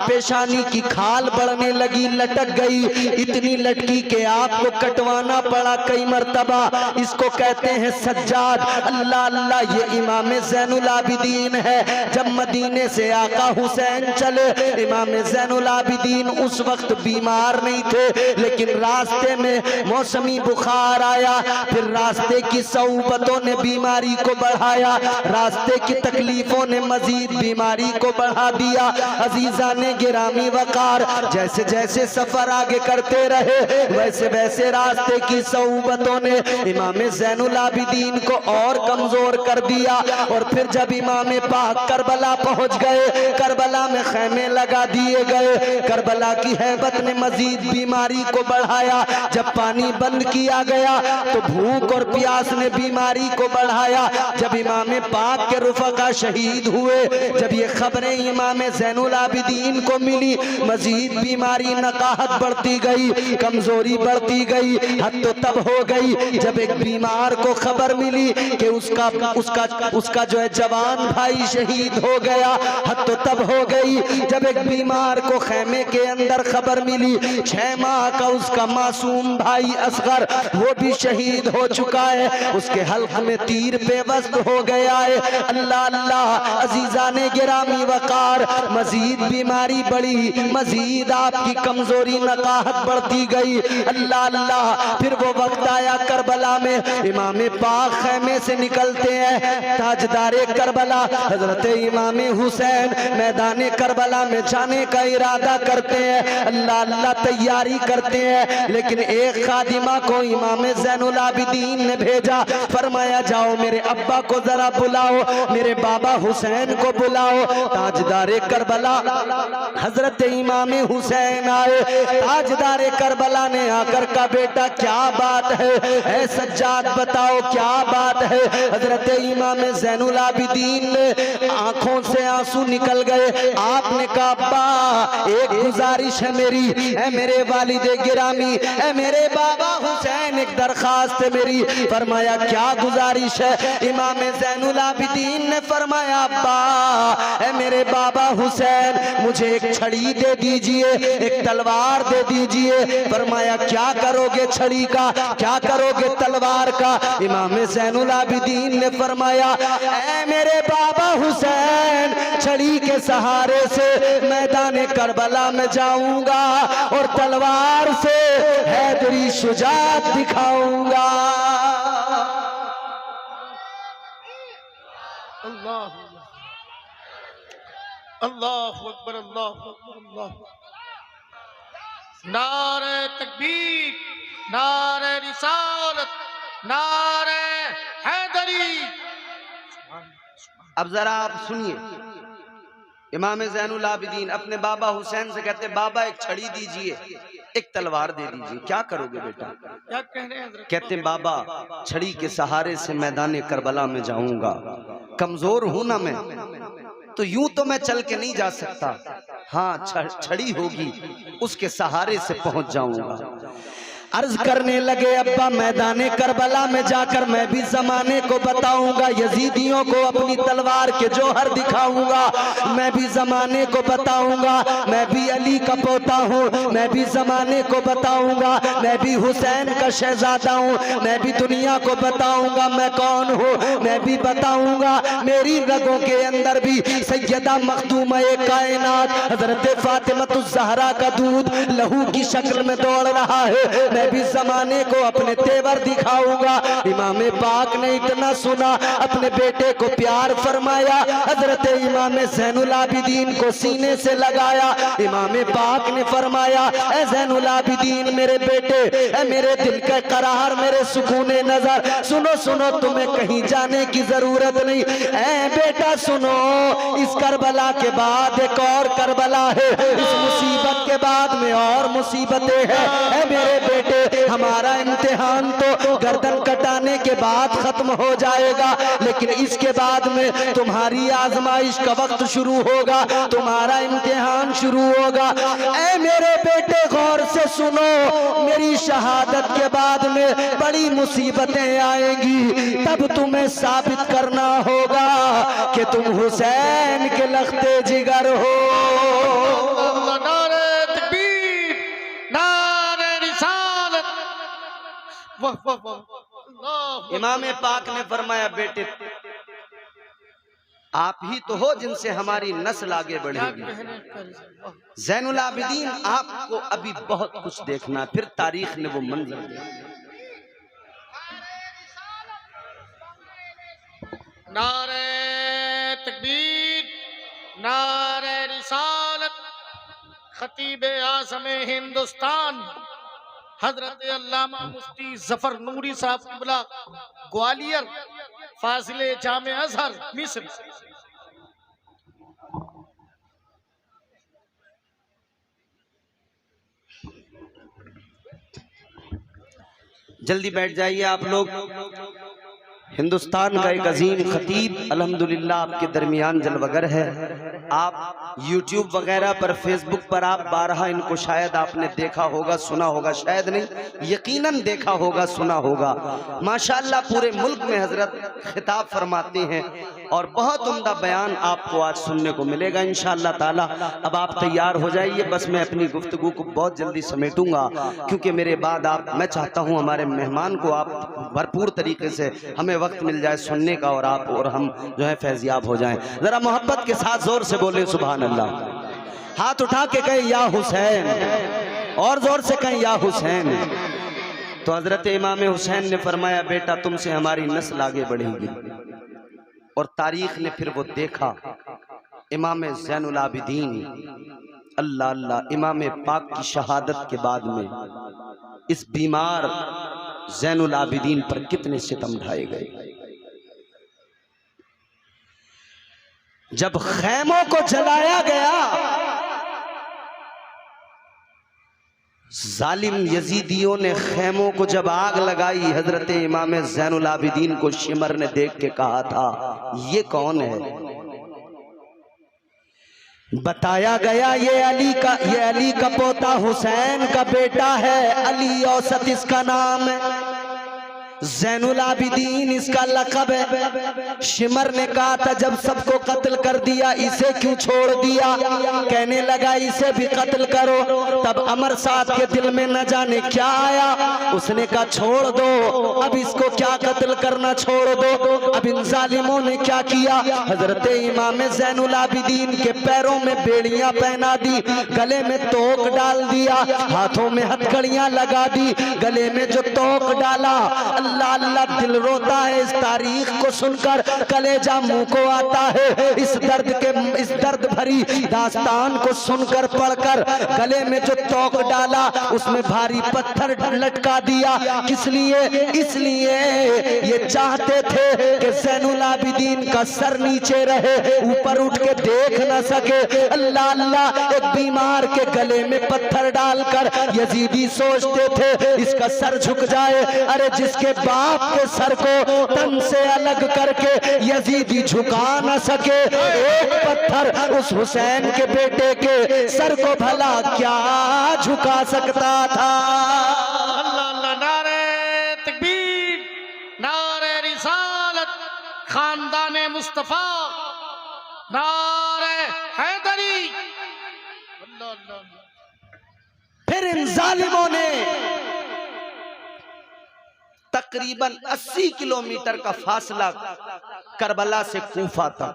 A: पेशानी की खाल बढ़ने लगी, लटक गई, इतनी लटकी कि आपको कटवाना पड़ा कई मर्तबा। इसको कहते हैं सज्जाद। अल्लाह अल्लाह, ये इमाम ज़ैनुल आबिदीन है। जब मदीने से आका हुसैन चले, इमाम ज़ैनुल आबिदीन उस वक्त बीमार नहीं थे, लेकिन रास्ते में मौसमी बुखार आया, फिर रास्ते की सऊबतों ने बीमारी को बढ़ाया, रास्ते की तकलीफों ने मजीद बीमारी को बढ़ा दिया। अजीजा ने गिरामी वकार, जैसे जैसे सफर आगे करते रहे, वैसे वैसे रास्ते की सऊबतों ने इमाम ज़ैनुल आबिदीन को और कमजोर कर दिया। और फिर जब इमाम पाक करबला पहुंच गए, करबला में खैमे लगा दिए गए, करबला की हैबत ने मजीद बीमारी को बढ़ाया। जब पानी बंद किया गया तो भूख और प्यास ने बीमारी को बढ़ाया। जब इमाम पाक के रुफका शहीद हुए, जब ये खबरें इमाम ज़ैनुल आबिदीन को मिली, मजीद बीमारी नकाहत बढ़ती गई, कमजोरी बढ़ती गई। हद तो तब हो गई जब एक बीमार को खबर मिली कि उसका जो है जवान भाई शहीद हो गया। हद तो तब हो गई जब एक बीमार को खैमे के अंदर खबर मिली 6 माह का उसका मासूम भाई असगर वो भी शहीद हो चुका है, उसके हल्क में तीर पेवस्त हो गया है। अल्लाह अल्लाह, अजीजा ने गिरामी वकार, मजीद बीमारी बढ़ी, मजीद आपकी कमजोरी नकाहत बढ़ती गई। अल्लाह अल्लाह, फिर वो वक्त आया करबला में, इमाम पाक खैमे से निकलते हैं, ताजदारे करबला हजरत इमाम हुसैन मैदान करबला में जाने का इरादा करते हैं। अल्लाह अल्लाह तैयारी करते हैं, लेकिन एक खादिमा को इमाम ज़ैनुल आबिदीन ने भेजा, फरमाया जाओ मेरे अब्बा को जरा बुलाओ, मेरे बाबा हुसैन हुसैन को बुलाओ। ताजदारे करबला हजरत इमाम हुसैन आए। ताजदारे करबला ने आकर का बेटा क्या बात है, ऐ सज्जाद बताओ क्या बात है। हजरत इमाम ज़ैनुल आबिदीन ने आंखों से आंसू निकल गए। आपने कहा अब्बा एक गुजारिश है मेरी, ऐ मेरे वालिदे गिरामी, ऐ मेरे बाबा हुसैन एक दरखास्त है मेरी। फरमाया क्या गुजारिश है। इमाम ज़ैनुल आबिदीन ने फरमाया अब्बा ऐ मेरे बाबा हुसैन मुझे एक छड़ी दे दीजिए, एक तलवार दे दीजिए। फरमाया क्या करोगे छड़ी का, क्या करोगे तलवार का। इमाम ज़ैनुल आबिदीन ने फरमाया ऐ मेरे बाबा हुसैन छड़ी के सहारे से मैदान करबला में जाऊंगा और तलवार से हैदरी शुजाअत दिखाऊंगा।
B: अल्लाह अल्लाहु अकबर, अल्लाहु अकबर, अल्लाहु। नारे तकबीर, नारे रिसालत, नारे हैदरी।
A: अब जरा आप सुनिए, इमाम ज़ैनुल आबिदीन अपने बाबा हुसैन से कहते बाबा एक छड़ी दीजिए, एक तलवार दे दीजिए, क्या करोगे बेटा।
B: क्या कह रहे हैं?
A: कहते बाबा छड़ी के सहारे से मैदान करबला में जाऊंगा, कमजोर हूं ना मैं, तो यूं तो मैं चल के नहीं जा सकता, हाँ छड़ी होगी उसके सहारे से पहुंच जाऊंगा। अर्ज करने लगे अब्बा मैदान करबला में जाकर मैं भी जमाने को बताऊंगा, यजीदियों को अपनी तलवार के जौहर दिखाऊंगा, मैं भी जमाने को बताऊंगा मैं भी अली का पोता हूँ, मैं भी जमाने को बताऊंगा मैं भी हुसैन का शहजादा हूँ, मैं भी दुनिया को बताऊंगा मैं कौन हूँ, मैं भी बताऊंगा मेरी रगों के अंदर भी सैयदा मखदूमा कायनात हजरत फातिमतुज़ ज़हरा का दूध लहू की शक्ल में दौड़ रहा है, मैं भी जमाने को अपने तेवर दिखाऊंगा। इमाम पाक ने इतना सुना अपने बेटे को प्यार फरमाया, हजरत इमाम ज़ैनुल आबिदीन को सीने से लगाया। इमाम पाक ने फरमाया ऐ ज़ैनुल आबिदीन मेरे बेटे, ऐ मेरे दिल का करार, मेरे सुकूने नजर, सुनो सुनो तुम्हें कहीं जाने की जरूरत नहीं। ऐ बेटा सुनो, इस करबला के बाद एक और करबला है, इस मुसीबत के बाद में और मुसीबतें हैं। ऐ मेरे बेटे हमारा इम्तिहान तो गर्दन कटाने के बाद खत्म हो जाएगा, लेकिन इसके बाद में तुम्हारी आजमाइश का वक्त शुरू होगा, तुम्हारा इम्तिहान शुरू होगा। ऐ मेरे बेटे गौर से सुनो, मेरी शहादत के बाद में बड़ी मुसीबतें आएंगी, तब तुम्हें साबित करना होगा कि तुम हुसैन के लख्ते जिगर हो। इमाम पाक ने फरमाया बेटे आप ही तो हो जिनसे हमारी नस्ल आगे बढ़ेगी। ज़ैनुल आबिदीन आपको अभी बहुत कुछ देखना, फिर तारीख ने वो मंजर दिया।
B: नारे तकबीर, नारे रिसालत। खतीब आज़म हिंदुस्तान हजरत अल्लामा मुफ्ती जफर नूरी साहब क़िबला ग्वालियर, फाजिले जामे अज़हर मिस्र।
A: जल्दी बैठ जाइए आप लोग। हिंदुस्तान का एक अजीम खतीब अल्हम्दुलिल्लाह आपके दरमियान जलवगर है। आप YouTube वगैरह पर, फेसबुक पर आप बारहा इनको शायद आपने देखा होगा, सुना होगा, शायद नहीं यकीनन देखा होगा, सुना होगा। माशाअल्लाह पूरे मुल्क में हजरत खिताब फरमाते हैं और बहुत उम्दा बयान आपको आज सुनने को मिलेगा इंशाअल्लाह ताला। अब आप तैयार हो जाइए, बस मैं अपनी गुफ्तगू को बहुत जल्दी समेटूंगा, क्योंकि मेरे बाद मैं चाहता हूँ हमारे मेहमान को आप भरपूर तरीके से, हमें वक्त मिल जाए सुनने का और आप और हम जो है फैजियाब हो जाएं। जरा मोहब्बत के साथ जोर से बोले सुभान अल्लाह। हाथ उठा के कहें या हुसैन, और जोर से कहें या हुसैन। तो हजरत इमाम हुसैन ने फरमाया बेटा तुमसे हमारी नस्ल आगे बढ़ेगी। और तारीख ने फिर वो देखा इमाम ज़ैनुल आबिदीन अल्लाह अल्लाह इमाम पाक की शहादत के बाद में इस बीमार ज़ैनुल आबिदीन पर कितने सितम ढाए गए। जब खैमों को जलाया गया, जालिम यजीदियों ने खैमों को जब आग लगाई, हजरत इमाम ज़ैनुल आबिदीन को शिमर ने देख के कहा था ये कौन है? बताया गया ये अली का पोता हुसैन का बेटा है, अली औसत इसका नाम है, ज़ैनुल आबिदीन इसका लक़ब है। शिमर ने कहा था जब सबको कत्ल कर दिया इसे क्यों छोड़ दिया? कहने लगा इसे भी कत्ल करो। तब अमर साहब के दिल में न जाने क्या आया, उसने कहा छोड़ दो, अब इसको क्या कत्ल करना, छोड़ दो। अब इन जालिमों ने क्या किया, हजरत इमाम ज़ैनुल आबिदीन के पैरों में बेड़ियां पहना दी, गले में तोक डाल दिया, हाथों में हथकड़ियां लगा दी। गले में जो तोक डाला, अल्लाह अल्लाह दिल रोता है इस तारीख को सुनकर, कलेजा मुंह को आता है इस दर्द भरी दास्तान को सुनकर पढ़कर। गले में जो तोक डाला उसमें भारी पत्थर लटका दिया, किस लिए? इसलिए ये चाहते थे कि ज़ैनुल आबिदीन का सर नीचे रहे, ऊपर उठ के देख न सके। अल्लाह अल्लाह, एक बीमार के गले में पत्थर डालकर यजीदी सोचते थे इसका सर झुक जाए। अरे जिसके बाप के सर को तन से अलग करके यजीदी झुका न सके, एक पत्थर उस हुसैन के बेटे के सर को भला क्या झुका सकता था?
B: अल्लाह अल्लाह, नारे तकबीर, नारे रिसालत, खानदाने मुस्तफा, नारे हैदरी। अल्लाह अल्लाह।
A: फिर इन जालिमों ने तकरीबन 80 किलोमीटर का फासला करबला से कूफा तक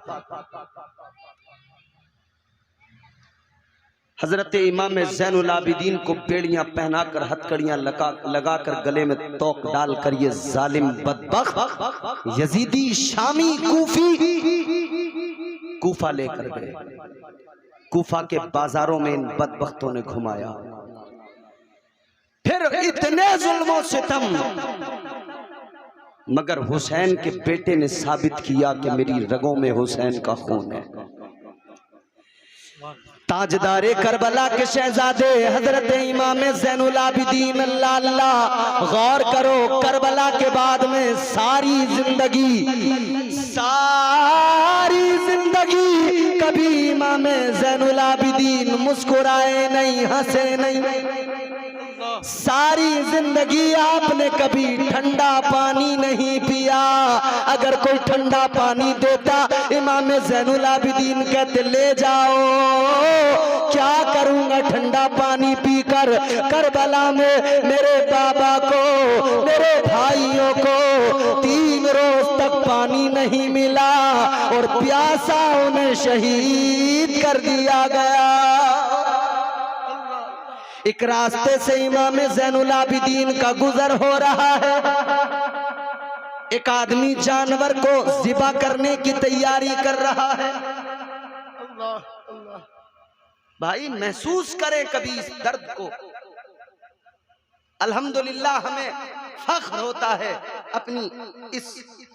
A: हजरत इमाम ज़ैनुल आबिदीन को बेड़ियां पहनाकर हथकड़ियां लगाकर गले में तोक डालकर ये जालिम बदबख्त यजीदी शामी कूफा लेकर गए। कूफा के बाजारों में इन बदबख्तों ने घुमाया। फिर इतने जुल्मों सितम, मगर हुसैन के बेटे ने साबित किया कि मेरी रगों में हुसैन का खून है। ताजदारे करबला के शहजादे हजरत इमाम ज़ैनुल आबिदीन, अल्लाह अल्लाह, गौर करो, करबला के बाद में सारी जिंदगी कभी इमाम ज़ैनुल आबिदीन मुस्कुराए नहीं, हंसे नहीं। सारी जिंदगी आपने कभी ठंडा पानी नहीं पिया। अगर कोई ठंडा पानी देता, इमाम ज़ैनुल आबिदीन कहते ले जाओ, क्या करूंगा ठंडा पानी पीकर? करबला में मेरे बाबा को, मेरे भाइयों को 3 रोज तक पानी नहीं मिला और प्यासा उन्हें शहीद कर दिया गया। एक रास्ते से इमाम ज़ैनुल आबिदीन का गुजर हो रहा है, एक आदमी जानवर को ज़िबा करने की तैयारी कर रहा है।
B: अल्लाह अल्लाह।
A: भाई महसूस करें कभी इस दर्द को। अल्हम्दुलिल्लाह हमें फख्र होता है अपनी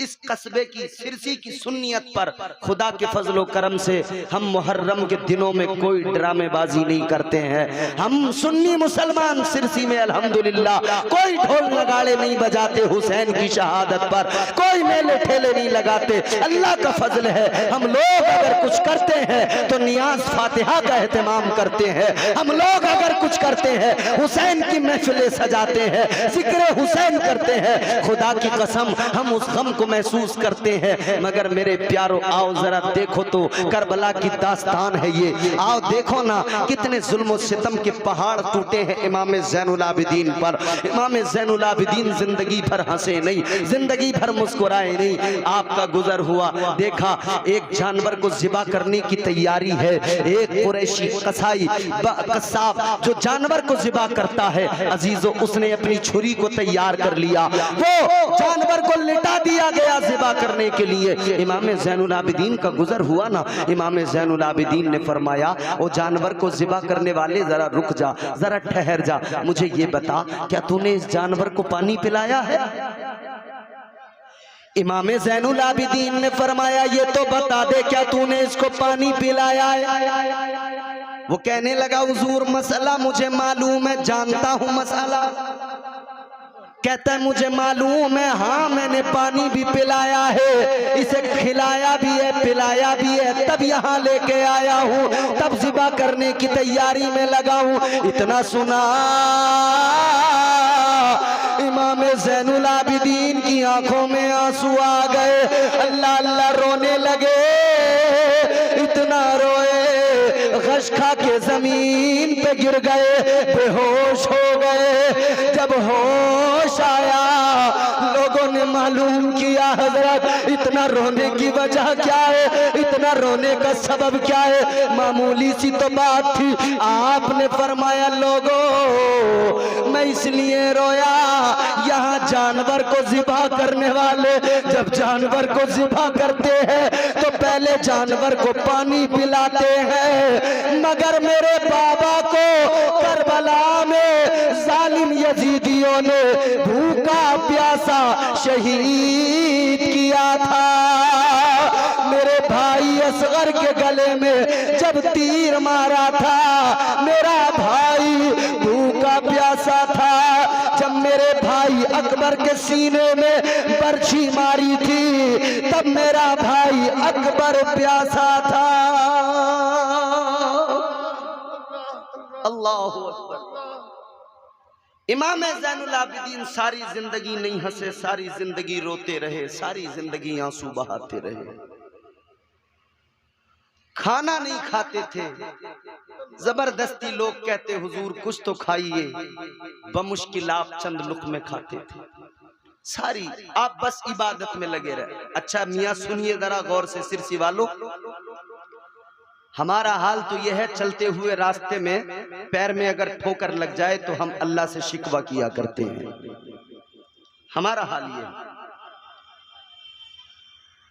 A: इस कस्बे की, सिरसी की सुन्नियत पर। खुदा के फजल व करम से हम मुहर्रम के दिनों में कोई ड्रामेबाजी नहीं करते हैं। हम सुन्नी मुसलमान सिरसी में अल्हम्दुलिल्लाह कोई ढोल नगाड़े नहीं बजाते हुसैन की शहादत पर, कोई मेले ठेले नहीं लगाते। अल्लाह का फजल है, हम लोग अगर कुछ करते हैं तो नियाज फातिहा का एहतमाम करते हैं। हम लोग अगर कुछ करते हैं हुसैन की महफिलें सजाते हैं, जिक्र हुसैन करते हैं। खुदा की कसम हम उस गम को महसूस करते हैं। मगर मेरे प्यारो, आओ जरा देखो तो करबला की दास्तान है ये। आओ देखो ना कितने जुल्म सितम के पहाड़ टूटे हैं इमाम ज़ैनुल आबिदीन पर। इमाम ज़ैनुल आबिदीन जिंदगी भर हंसे नहीं, जिंदगी भर मुस्कुराए नहीं। आपका गुजर हुआ, देखा एक जानवर को ज़िबा करने की तैयारी है। एक कुरैशी कसाई कसाब जो जानवर को ज़िबा करता है अजीजों, उसने अपनी छुरी को तैयार कर लिया। वो जानवर को लिटा दिया गया ज़िबा करने के लिए। इमाम ज़ैनुल आबिदीन का गुजर हुआ ना, इमाम ज़ैनुल आबिदीन ने फरमाया वो जानवर को ज़िबा करने वाले जरा रुक जा, जरा ठहर जा, मुझे ये बता क्या तूने इस जानवर को पानी पिलाया है? इमाम ज़ैनुल आबिदीन ने फरमाया ये तो बता दे क्या तूने इसको पानी पिलाया है? वो कहने लगा हुजूर मसला मुझे मालूम है, जानता हूँ मसला। कहता है मुझे मालूम है, हाँ मैंने पानी भी पिलाया है, इसे खिलाया भी है, पिलाया भी है, तब यहाँ लेके आया हूँ, तब ज़िबा करने की तैयारी में लगा हूँ। इतना सुना इमाम ज़ैनुल आबिदीन की आंखों में आंसू आ गए, अल्लाह अल्लाह रोने लगे। इतना रोए गश खा के जमीन पे गिर गए, बेहोश हो गए। जब होश आया लोगों ने मालूम किया हजरत इतना रोने की वजह क्या है, इतना रोने का सबब क्या है? मामूली सी तो बात थी। आपने फरमाया लोगों मैं इसलिए रोया, यहाँ जानवर को ज़िबा करने वाले जब जानवर को ज़िबा करते हैं तो पहले जानवर को पानी पिलाते हैं, मगर मेरे बाबा को करबला में जालिम यजीदियों ने भूखा प्यासा शहीद किया था। मेरे भाई असगर के गले में जब तीर मारा था, मेरा भाई भूखा प्यासा था। जब मेरे भाई अकबर के सीने में बर्छी मारी थी, तब मेरा भाई अकबर प्यासा था। अल्लाहु अकबर। इमाम ज़ैनुल आबिदीन सारी जिंदगी नहीं हंसे, सारी जिंदगी रोते रहे, सारी जिंदगी आंसू बहाते रहे, खाना नहीं खाते थे। जबरदस्ती लोग कहते हुजूर कुछ तो खाइए, बमुश्किल आप चंद लुक़्मे खाते थे। सारी आप बस इबादत में लगे रहे। अच्छा मियाँ सुनिए जरा गौर से, सिरसी वालों, हमारा हाल तो यह है चलते हुए रास्ते में पैर में अगर ठोकर लग जाए तो हम अल्लाह से शिकवा किया करते हैं। हमारा हाल ये है,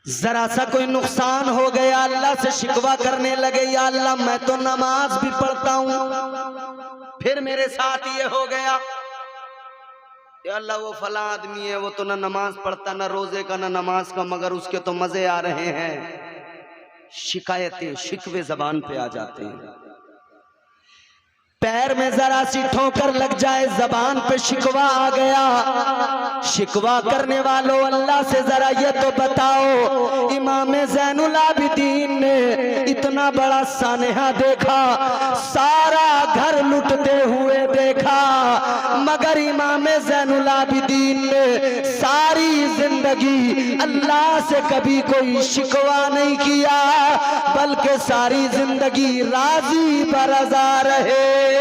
A: जरा सा कोई नुकसान हो गया अल्लाह से शिकवा करने लगे, या अल्लाह मैं तो नमाज भी पढ़ता हूँ फिर मेरे साथ ये हो गया, या अल्लाह वो फला आदमी है वो तो ना नमाज पढ़ता ना रोजे का ना नमाज का, मगर उसके तो मजे आ रहे हैं। शिकायतें शिकवे जबान पे आ जाते हैं। पैर में जरा सी ठोकर लग जाए जबान पे शिकवा आ गया। शिकवा करने वालों अल्लाह से जरा ये तो बताओ, इमाम ज़ैनुल आबिदीन ने इतना बड़ा सानेहा देखा, सारा घर लुटते हुए देखा, मगर इमाम ज़ैनुल आबिदीन ने सारी जिंदगी अल्लाह से कभी कोई शिकवा नहीं किया, बल्कि सारी जिंदगी राजी बरज़ा रहे,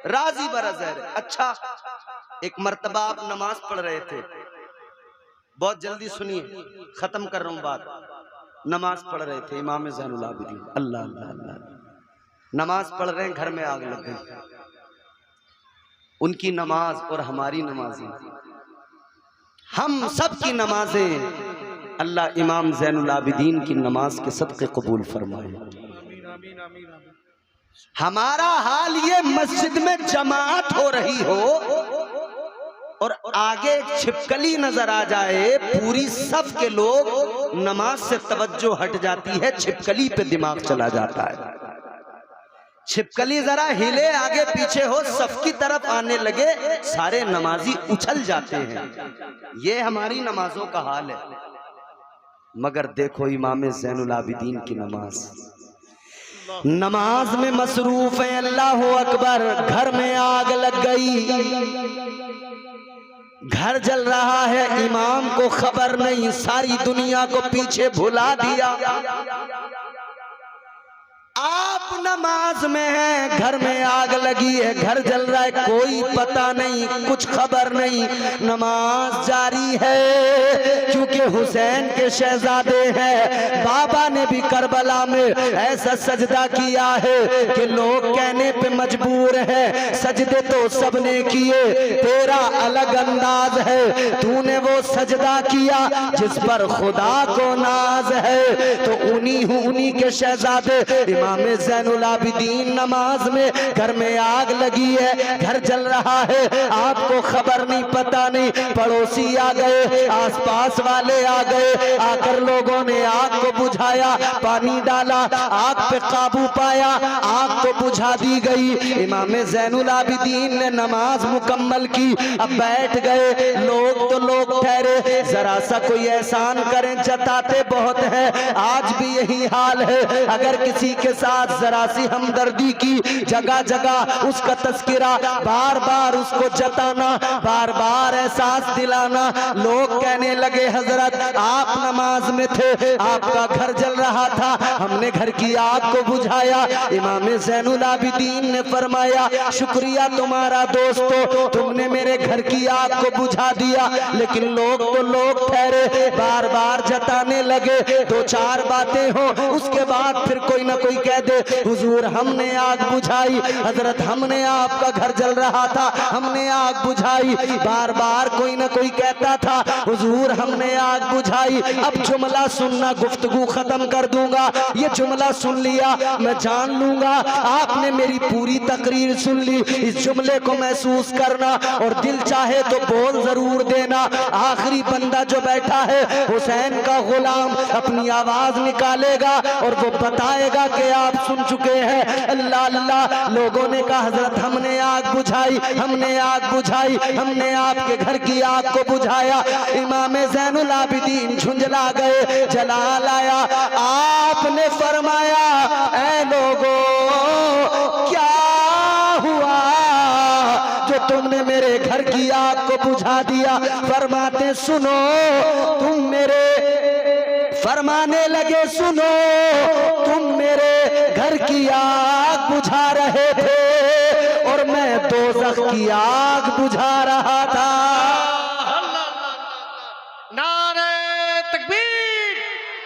A: राजी बरज़ा रहे। अच्छा एक मर्तबा आप नमाज पढ़ रहे थे, बहुत जल्दी सुनिए खत्म कर रहा हूं बात। नमाज पढ़ रहे थे इमाम ज़ैनुल आबिदीन, अल्लाह अल्लाह अल्लाह, नमाज पढ़ रहे हैं, घर में आग लग गई। उनकी नमाज और हमारी नमाजें, हम सब की नमाजें अल्लाह इमाम ज़ैनुल आबिदीन की नमाज के सदक़े कबूल फरमाए। हमारा हाल ये मस्जिद में जमात हो रही हो और आगे एक छिपकली नजर आ जाए, पूरी सफ के लोग नमाज से तवज्जो हट जाती है, छिपकली पे दिमाग चला जाता है। छिपकली जरा हिले आगे पीछे हो, सफ की तरफ आने लगे, सारे नमाजी उछल जाते हैं। ये हमारी नमाजों का हाल है। मगर देखो इमाम ज़ैनुल आबिदीन की नमाज, नमाज में मसरूफ है, अल्लाह अकबर। घर में आग लग गई, घर जल रहा है, इमाम को खबर नहीं, सारी दुनिया को पीछे भुला दिया। आप नमाज में हैं, घर में आग लगी है, घर जल रहा है, कोई पता नहीं, कुछ खबर नहीं, नमाज जारी है। क्योंकि हुसैन के शहजादे हैं, बाबा ने भी करबला में ऐसा सजदा किया है कि लोग कहने पे मजबूर हैं, सजदे तो सबने किए, तेरा अलग अंदाज है, तूने वो सजदा किया जिस पर खुदा को नाज है। तो उन्हीं के शहजादे इमाम ज़ैनुल आबिदीन नमाज में, घर में आग लगी है, घर जल रहा है, आपको खबर नहीं, पता नहीं, पड़ोसी आ गए, आसपास वाले आ गए, आकर लोगों ने आग को बुझाया, पानी डाला, आग पे काबू पाया, आग को बुझा दी गई। इमाम ज़ैनुल आबिदीन ने नमाज मुकम्मल की, अब बैठ गए। लोग तो लोग ठहरे, जरा सा कोई एहसान करें, जताते बहुत है, आज भी यही हाल है। अगर किसी के साथ जरा सी हमदर्दी की, जगह जगह उसका तस्किरा, बार बार उसको जताना, बार बार एहसास दिलाना। लोग कहने लगे हजरत आप नमाज में थे, आपका घर जल रहा था, हमने घर की आग को बुझाया। इमाम ज़ैनुल आबिदीन ने फरमाया शुक्रिया तुम्हारा दोस्तों, तुमने मेरे घर की आग को बुझा दिया। लेकिन लोग तो लोग ठहरे, बार बार जताने लगे, दो चार बातें हो, उसके बाद फिर कोई ना कोई कह दे हुजूर हमने आग बुझाई, हजरत हमने, आपका घर जल रहा था, हमने आग बुझाई। बार बार कोई ना कोई कहता था हुजूर हमने आग बुझाई। अब जुमला सुनना, गुफ्तगू खत्म कर दूंगा, ये जुमला सुन लिया मैं जान लूंगा आपने मेरी पूरी तकरीर सुन ली। इस जुमले को महसूस करना और दिल चाहे तो बोल जरूर देना। आखिरी बंदा जो बैठा है हुसैन का गुलाम अपनी आवाज निकालेगा और वो बताएगा कि आप सुन चुके हैं। अल्लाह अल्लाह। लोगों ने कहा हजरत हमने आग बुझाई, हमने आग बुझाई, हमने आपके घर की आग को बुझाया। इमाम ज़ैनुल आबिदीन झुंझला गए, जलाल आया। आपने फरमाया ऐ लोगों क्या हुआ जो तुमने मेरे घर की आग को बुझा दिया? फरमाते सुनो तुम मेरे, फरमाने लगे सुनो तुम मेरे घर की आग बुझा रहे थे और मैं दोज़ख की आग बुझा रहा था।
B: नारे तकबीर,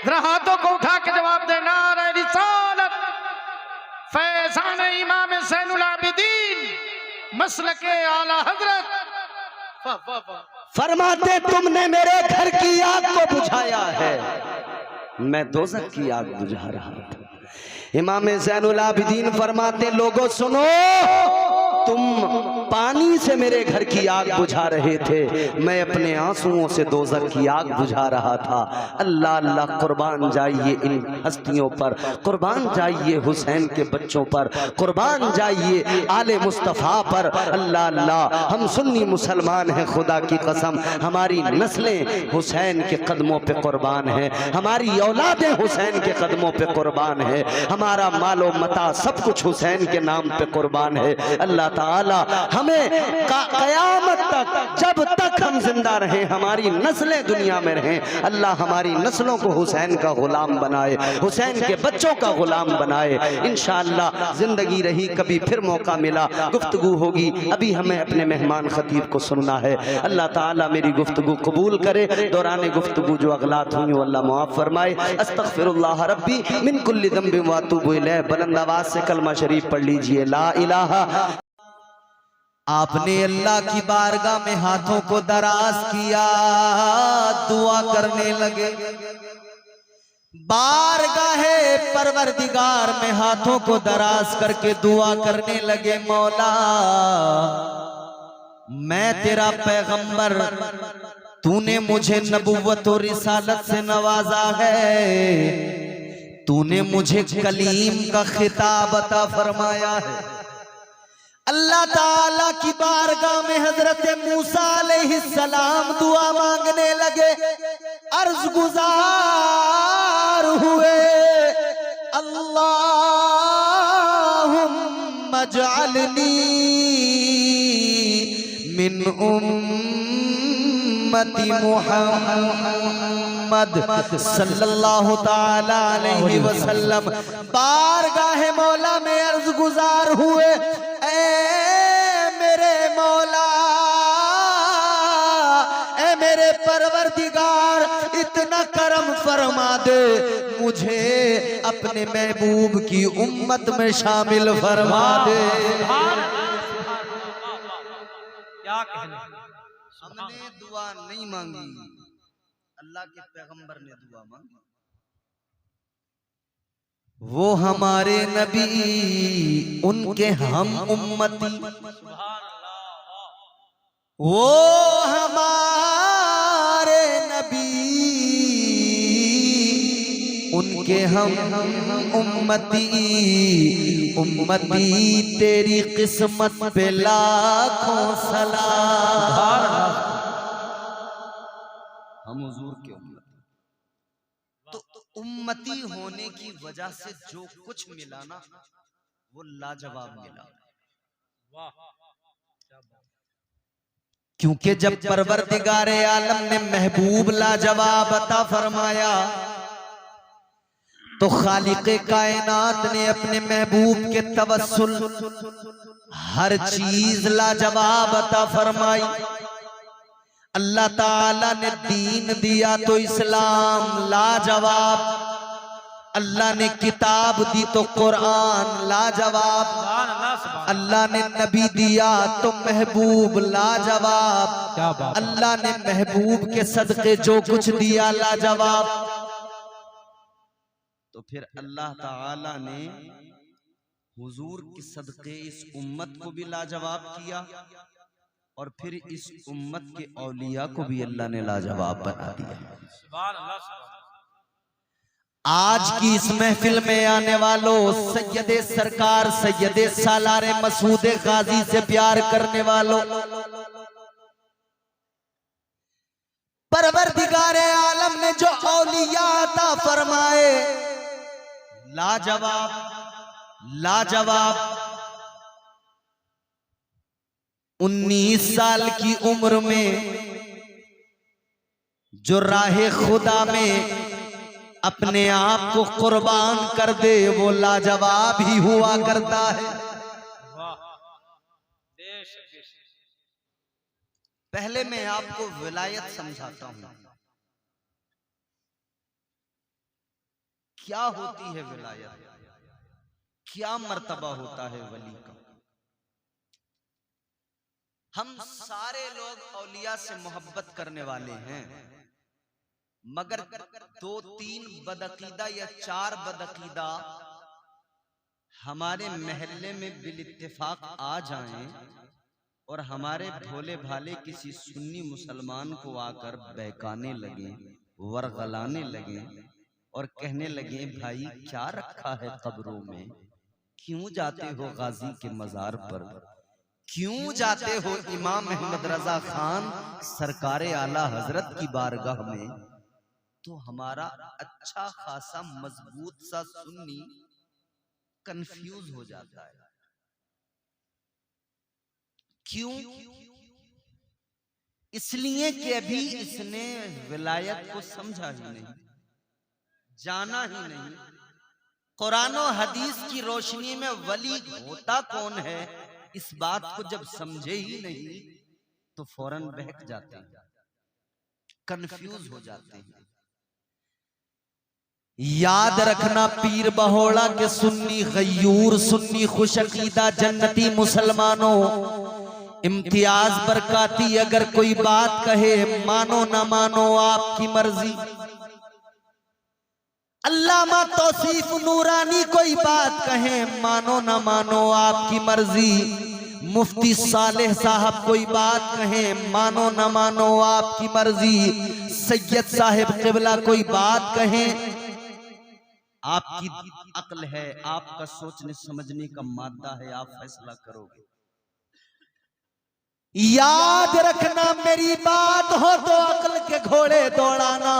B: जरा हाथों को उठा के जवाब दे। नारे रिसालत, फैज़ान इमाम ज़ैनुल आबिदीन, मसलके आला हजरत। वाह वाह वाह।
A: फरमाते तुमने मेरे घर की आग को बुझाया है, मैं दोज़ख की आग बुझा रहा था। इमाम ज़ैनुल आबिदीन फरमाते लोगों सुनो, तुम पानी से मेरे घर की आग बुझा रहे थे, मैं अपने आंसुओं से दोज़ख की आग बुझा रहा था। अल्लाह अल्लाह, कुर्बान जाइए इन हस्तियों पर, कुर्बान जाइए हुसैन के बच्चों पर, कुर्बान जाइए आले मुस्तफ़ा पर। अल्लाह अल्लाह, हम सुन्नी मुसलमान हैं, खुदा की कसम हमारी नस्लें हुसैन के कदमों पे कुर्बान हैं, हमारी औलादें हुसैन के कदमों पे कुर्बान है, हमारा मालो मता सब कुछ हुसैन के नाम पे कुर्बान है। अल्लाह ताला हमें क़यामत तक, जब तक हम जिंदा रहें, हमारी नस्लें दुनिया में रहें, अल्लाह हमारी नस्लों को हुसैन का गुलाम बनाए, हुसैन के बच्चों का गुलाम बनाए। इंशाअल्लाह जिंदगी रही, कभी फिर मौका मिला गुफ्तगू होगी। अभी हमें अपने मेहमान खतीब को सुनना है। अल्लाह ताला मेरी गुफ्तगू कबूल करे, दौरान गुफ्तगू जो अगलात हुई अल्लाह मुआफ़ फरमाए। अस्तग़फिरुल्लाह रब्बी मिन कुल्लि ज़ंबिन व अतूबु इलैह। बुलंद आवाज़ से कलमा शरीफ पढ़ लीजिए, ला इलाहा। आपने अल्लाह की बारगाह में हाथों को दराज किया, दुआ करने लगे। बारगाहे परवरदिगार में हाथों को दराज करके दुआ करने लगे, मौला मैं तेरा पैगंबर, तूने मुझे नबुव्वत और रिसालत से नवाजा है, तूने मुझे कलीम का खिताब अता फरमाया है। अल्लाह ताला की बारगाह में हजरत मूसा अलैहिस्सलाम दुआ मांगने लगे, अर्ज गुजार हुए, अल्लाहुम्मा जअलनी मिन उम्मती मुहम्मद सल्लल्लाहु ताला अलैहि वसल्लम। बारगाह मौला में अर्ज गुजार हुए, ऐ मेरे मौला, ऐ मेरे परवरदिगार, इतना करम फरमा दे, मुझे अपने महबूब की उम्मत में शामिल फरमा दे।
B: क्या कहने,
A: हमने दुआ नहीं मांगी, अल्लाह के पैगंबर ने दुआ मांगी। वो हमारे नबी उनके हम उम्मती, वो हमारे नबी उनके हम उम्मती, उम्मती तेरी किस्मत पे लाखों सलाम। हम हुजूर के उम्मती, तो उम्मती होने की वजह से जो कुछ मिला ना वो लाजवाब मिला। क्योंकि जब परवरदिगारे आलम ने महबूब लाजवाब अता फरमाया तो खालिक़े कायनात ने अपने महबूब के तवस्सुल हर चीज लाजवाब अता फरमाई। अल्लाह ताला ने दीन दिया तो इस्लाम लाजवाब, अल्लाह ने किताब दी तो कुरान लाजवाब, अल्लाह ने नबी दिया तो महबूब लाजवाब, अल्लाह ने महबूब के सदके जो कुछ दिया लाजवाब। तो फिर अल्लाह ताला ने हुजूर के सदके इस उम्मत को भी लाजवाब किया और फिर इस उम्मत के औलिया को भी अल्लाह ने लाजवाब बना दिया। आज की इस महफिल में आने वालों, सैयदे सरकार सैयदे सालारे मसूद गाजी से प्यार करने वालों, परवरदिगारे आलम ने जो औलिया अता फरमाए लाजवाब लाजवाब। 19 साल की उम्र में जो राहे खुदा में अपने आप को कुर्बान कर दे वो लाजवाब ही हुआ करता है। पहले मैं आपको विलायत समझाता हूं, क्या होती है विलायत, क्या मर्तबा होता है वली का। हम सारे लोग औलिया से मोहब्बत करने वाले हैं, मगर 2-3 बदअकीदा या 4 बदअकीदा हमारे महल्ले में बिल-इत्तिफाक आ जाएं और हमारे भोले भाले किसी सुन्नी मुसलमान को आकर बहकाने लगे, वरगलाने लगे और कहने लगे भाई क्या रखा है कब्रों में, क्यों जाते हो गाजी के मजार पर, क्यों जाते हो इमाम अहमद रजा खान सरकारे आला हजरत की बारगाह में। तो हमारा अच्छा खासा मजबूत सा सुन्नी कंफ्यूज हो जाता है। क्यों? इसलिए कि अभी इसने विलायत को समझा ही नहीं, जाना ही नहीं। कुरान और हदीस की रोशनी में वली होता कौन है इस बात को जब समझे ही नहीं तो फौरन बहक जाते हैं, कंफ्यूज हो जाते हैं। याद रखना पीर बहोड़ा के सुन्नी गयूर, सुन्नी खुशअकीदा जन्नती मुसलमानों, इम्तियाज बरकाती अगर कोई बात कहे मानो ना मानो आपकी मर्जी। अल्लामा तौसीफ नूरानी कोई बात कहे मानो ना मानो आपकी मर्जी। मुफ्ती सालेह साहब कोई बात कहे मानो ना मानो आपकी मर्जी। सैयद साहिब क़िबला कोई बात कहे, आपकी अक्ल है, आपका सोचने समझने का मादा है, आप फैसला करोगे। याद रखना मेरी बात हो तो अक्ल के घोड़े दौड़ाना,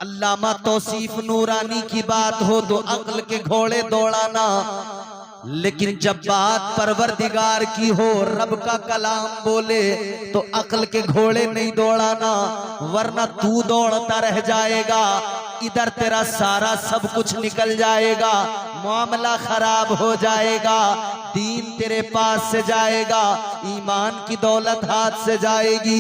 A: अल्लामा तौसीफ नूरानी की बात हो तो अक्ल के घोड़े दौड़ाना, लेकिन जब बात परवरदिगार की हो, रब का कलाम बोले तो अक्ल के घोड़े नहीं दौड़ाना, वरना तू दौड़ता रह जाएगा, इधर तेरा सारा सब कुछ निकल जाएगा, मामला खराब हो जाएगा, दीन तेरे पास से जाएगा, ईमान की दौलत हाथ से जाएगी।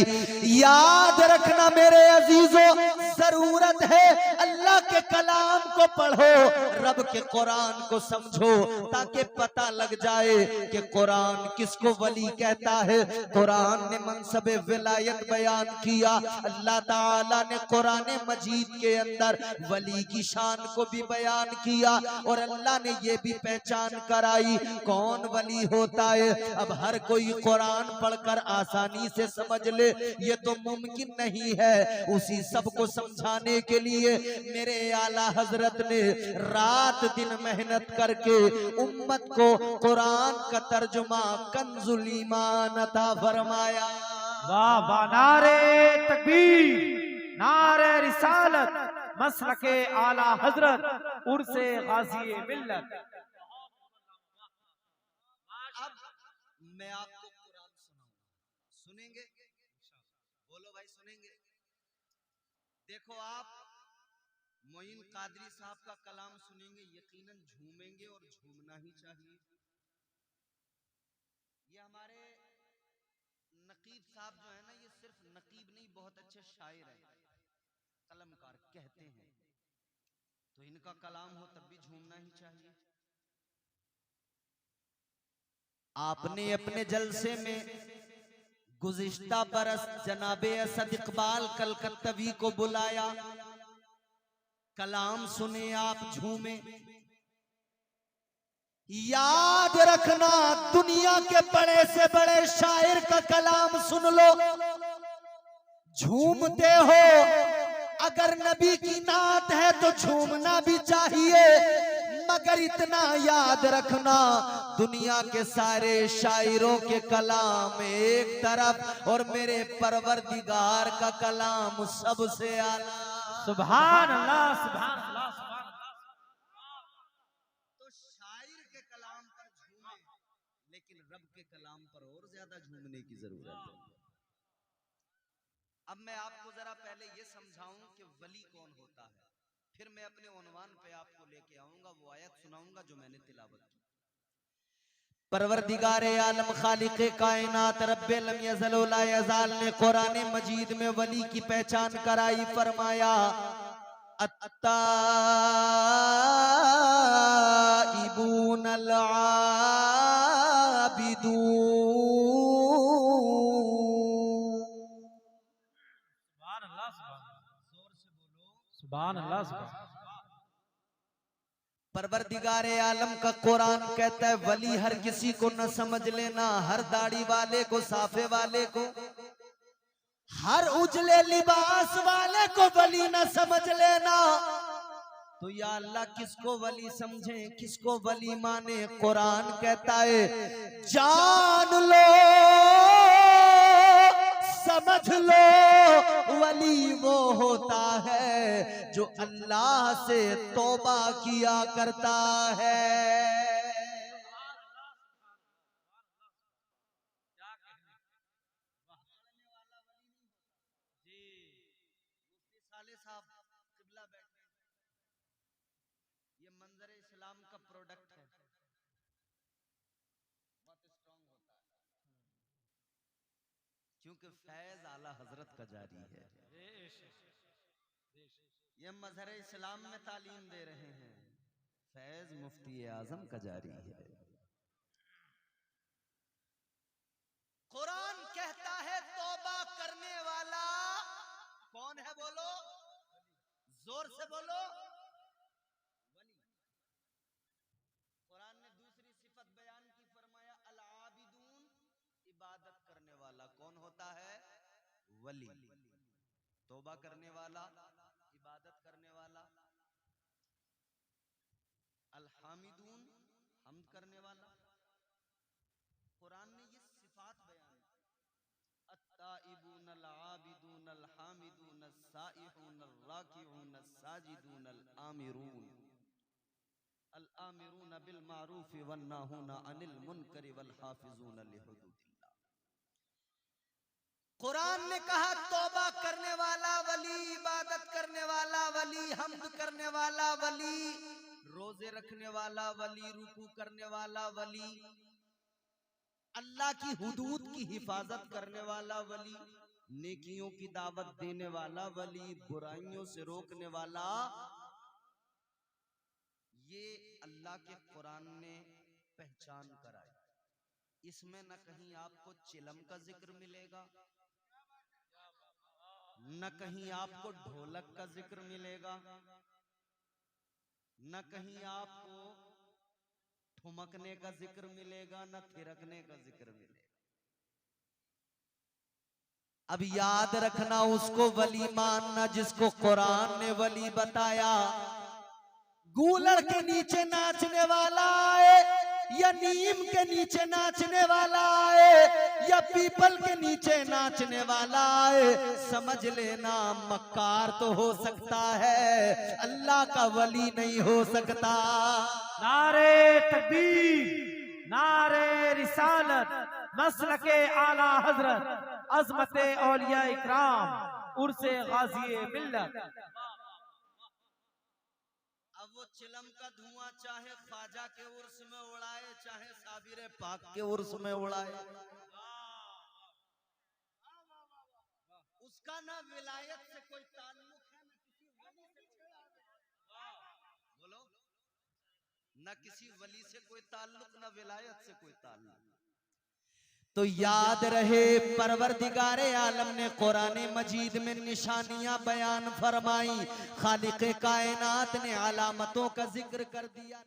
A: याद रखना मेरे अजीजों, जरूरत है अल्लाह के कलाम को पढ़ो, रब के कुरान को समझो, ताकि पता लग जाए कि कुरान किसको वली कहता है। कुरान ने मनसबे विलायत बयान किया। अल्लाह ताला ने कुरान मजीद के अंदर वली की शान को भी बयान किया और अल्लाह ने ये भी पहचान कराई कौन वली होता है। अब हर कोई कुरान पढ़कर आसानी से समझ ले, ये तो मुमकिन नहीं है। उसी सब को समझाने के लिए मेरे आला हजरत ने रात दिन मेहनत करके उम्मत को कुरान का तर्जुमा कंजुल ईमान अता फरमाया।
C: वाह वाह, नारे तकबीर, नारे रिसालत, मसलके आला हजरत, उर्से गाज़ी मिल्लत।
A: अब मैं आपको कुरान सुनाऊंगा, सुनेंगे? बोलो भाई, सुनेंगे? देखो, आप मोइन कादरी साहब का कलाम सुनेंगे, यकीनन झूमेंगे और झूमना ही चाहिए। ये हमारे नकीब साहब जो है ना, ये सिर्फ नकीब नहीं, बहुत अच्छे शायर हैं, कलमकार कहते हैं, तो इनका कलाम हो तब भी झूमना ही चाहिए। आपने अपने जलसे में गुज़िश्ता बरस जनाबे असद इकबाल कलकत्तवी को बुलाया, कलाम सुने, आप झूमे। याद रखना, दुनिया के बड़े से बड़े शायर का कलाम सुन लो, झूमते हो। अगर नबी की नात है तो झूमना भी चाहिए, मगर इतना याद रखना, दुनिया के सारे शायरों के कलाम एक तरफ और मेरे परवरदिगार का कलाम सबसे आला।
C: सुभान अल्लाह, सुभान अल्लाह, सुभान अल्लाह।
A: तो शायर के कलाम पर झूमे, लेकिन रब के कलाम पर और ज्यादा झूमने की जरूरत है। अब मैं आपको जरा पहले ये समझाऊं कि वली कौन होता है, फिर मैं अपने उन्वान पे आपको लेके आऊंगा, वो आयत सुनाऊंगा जो मैंने तिलावत की। परवरदिगारे आलम खालिक़े कायनात रब्बे लम यज़ल व ला यज़ाल ने कुरान मजीद में वली की पहचान कराई, फरमाया अत्ताइबून अल आबिदून।
C: सुभान अल्लाह, जोर से बोलो, सुभान अल्लाह, सुभान।
A: परवरदिगारे आलम का कुरान कहता है वली हर किसी को न समझ लेना, हर दाढ़ी वाले को, साफे वाले को, हर उजले लिबास वाले को वली न समझ लेना। तो या अल्लाह किसको वली समझे, किसको वली माने? कुरान कहता है जान लो, समझ लो, वली वो होता है जो अल्लाह से तौबा किया करता है। ये मंजर इस्लाम का प्रोडक्ट है, बहुत स्ट्रॉन्ग होता है, क्योंकि फैज आला हजरत का जारी है। ये मजहर इस्लाम में तालीम दे रहे हैं, फैज मुफ्ती आजम का जारी है। कुरान कहता है तौबा करने वाला कौन है? बोलो, जोर से बोलो, वली। कुरान ने दूसरी सिफत बयान की, फरमाया अल आबिदून, इबादत करने वाला कौन होता है? वली। तौबा करने वाला, इबादत करने वाला। अल हामिदून, हमद करने वाला। कुरान ने ये सिफात बयान की, अत्ताइबून अल आबिदून अल हामिदून अस साइहून अल राकिऊन अस साजिदून अल आमिरून बिल मारूफ वन नाहून अनिल मुनकर वल हाफिजून लिहुदूदिल्लाह। कुरान ने कहा तौबा करने वाला वली, इबादत करने वाला वली, हम्द करने वाला वली, रोजे रखने वाला वली, रुकू करने वाला वली, अल्लाह की हुदूद की हिफाजत करने वाला वली, नेकियों की दावत देने वाला वली, बुराइयों से रोकने वाला, ये अल्लाह के कुरान ने पहचान कराई। इसमें न कहीं आपको चिलम का जिक्र मिलेगा, न कहीं आपको ढोलक का जिक्र मिलेगा, न कहीं आपको ठुमकने का जिक्र मिलेगा, न थिरकने का जिक्र मिलेगा। अब याद रखना, उसको वली मानना जिसको कुरान ने वली बताया। गूलड़ के नीचे नाचने वाला आए या नीम के नीचे नाचने वाला आए या पीपल के नीचे नाचने वाला आए, समझ लेना मक्कार तो हो सकता है, अल्लाह का वली नहीं हो सकता।
C: नारे तकबीर, नारे रिसालत, मसलके आला हजरत, अजमते औलिया इकराम, उर्से गाज़ी मिल्लत।
A: अब वो चिलम का धुआं चाहे ख्वाजा के उर्स में उड़ाए, चाहे साबिर पाक के उर्स में उड़ाए, उसका ना विलायत से कोई ताल्लुक है, ना किसी वली से बोलो, ना किसी वली से कोई ताल्लुक, ना विलायत से कोई ताल्लुक। तो याद रहे, परवरदिगारे आलम ने कुरान मजीद में निशानियां बयान फरमाई, खालिक कायनात ने अलामतों का जिक्र कर दिया।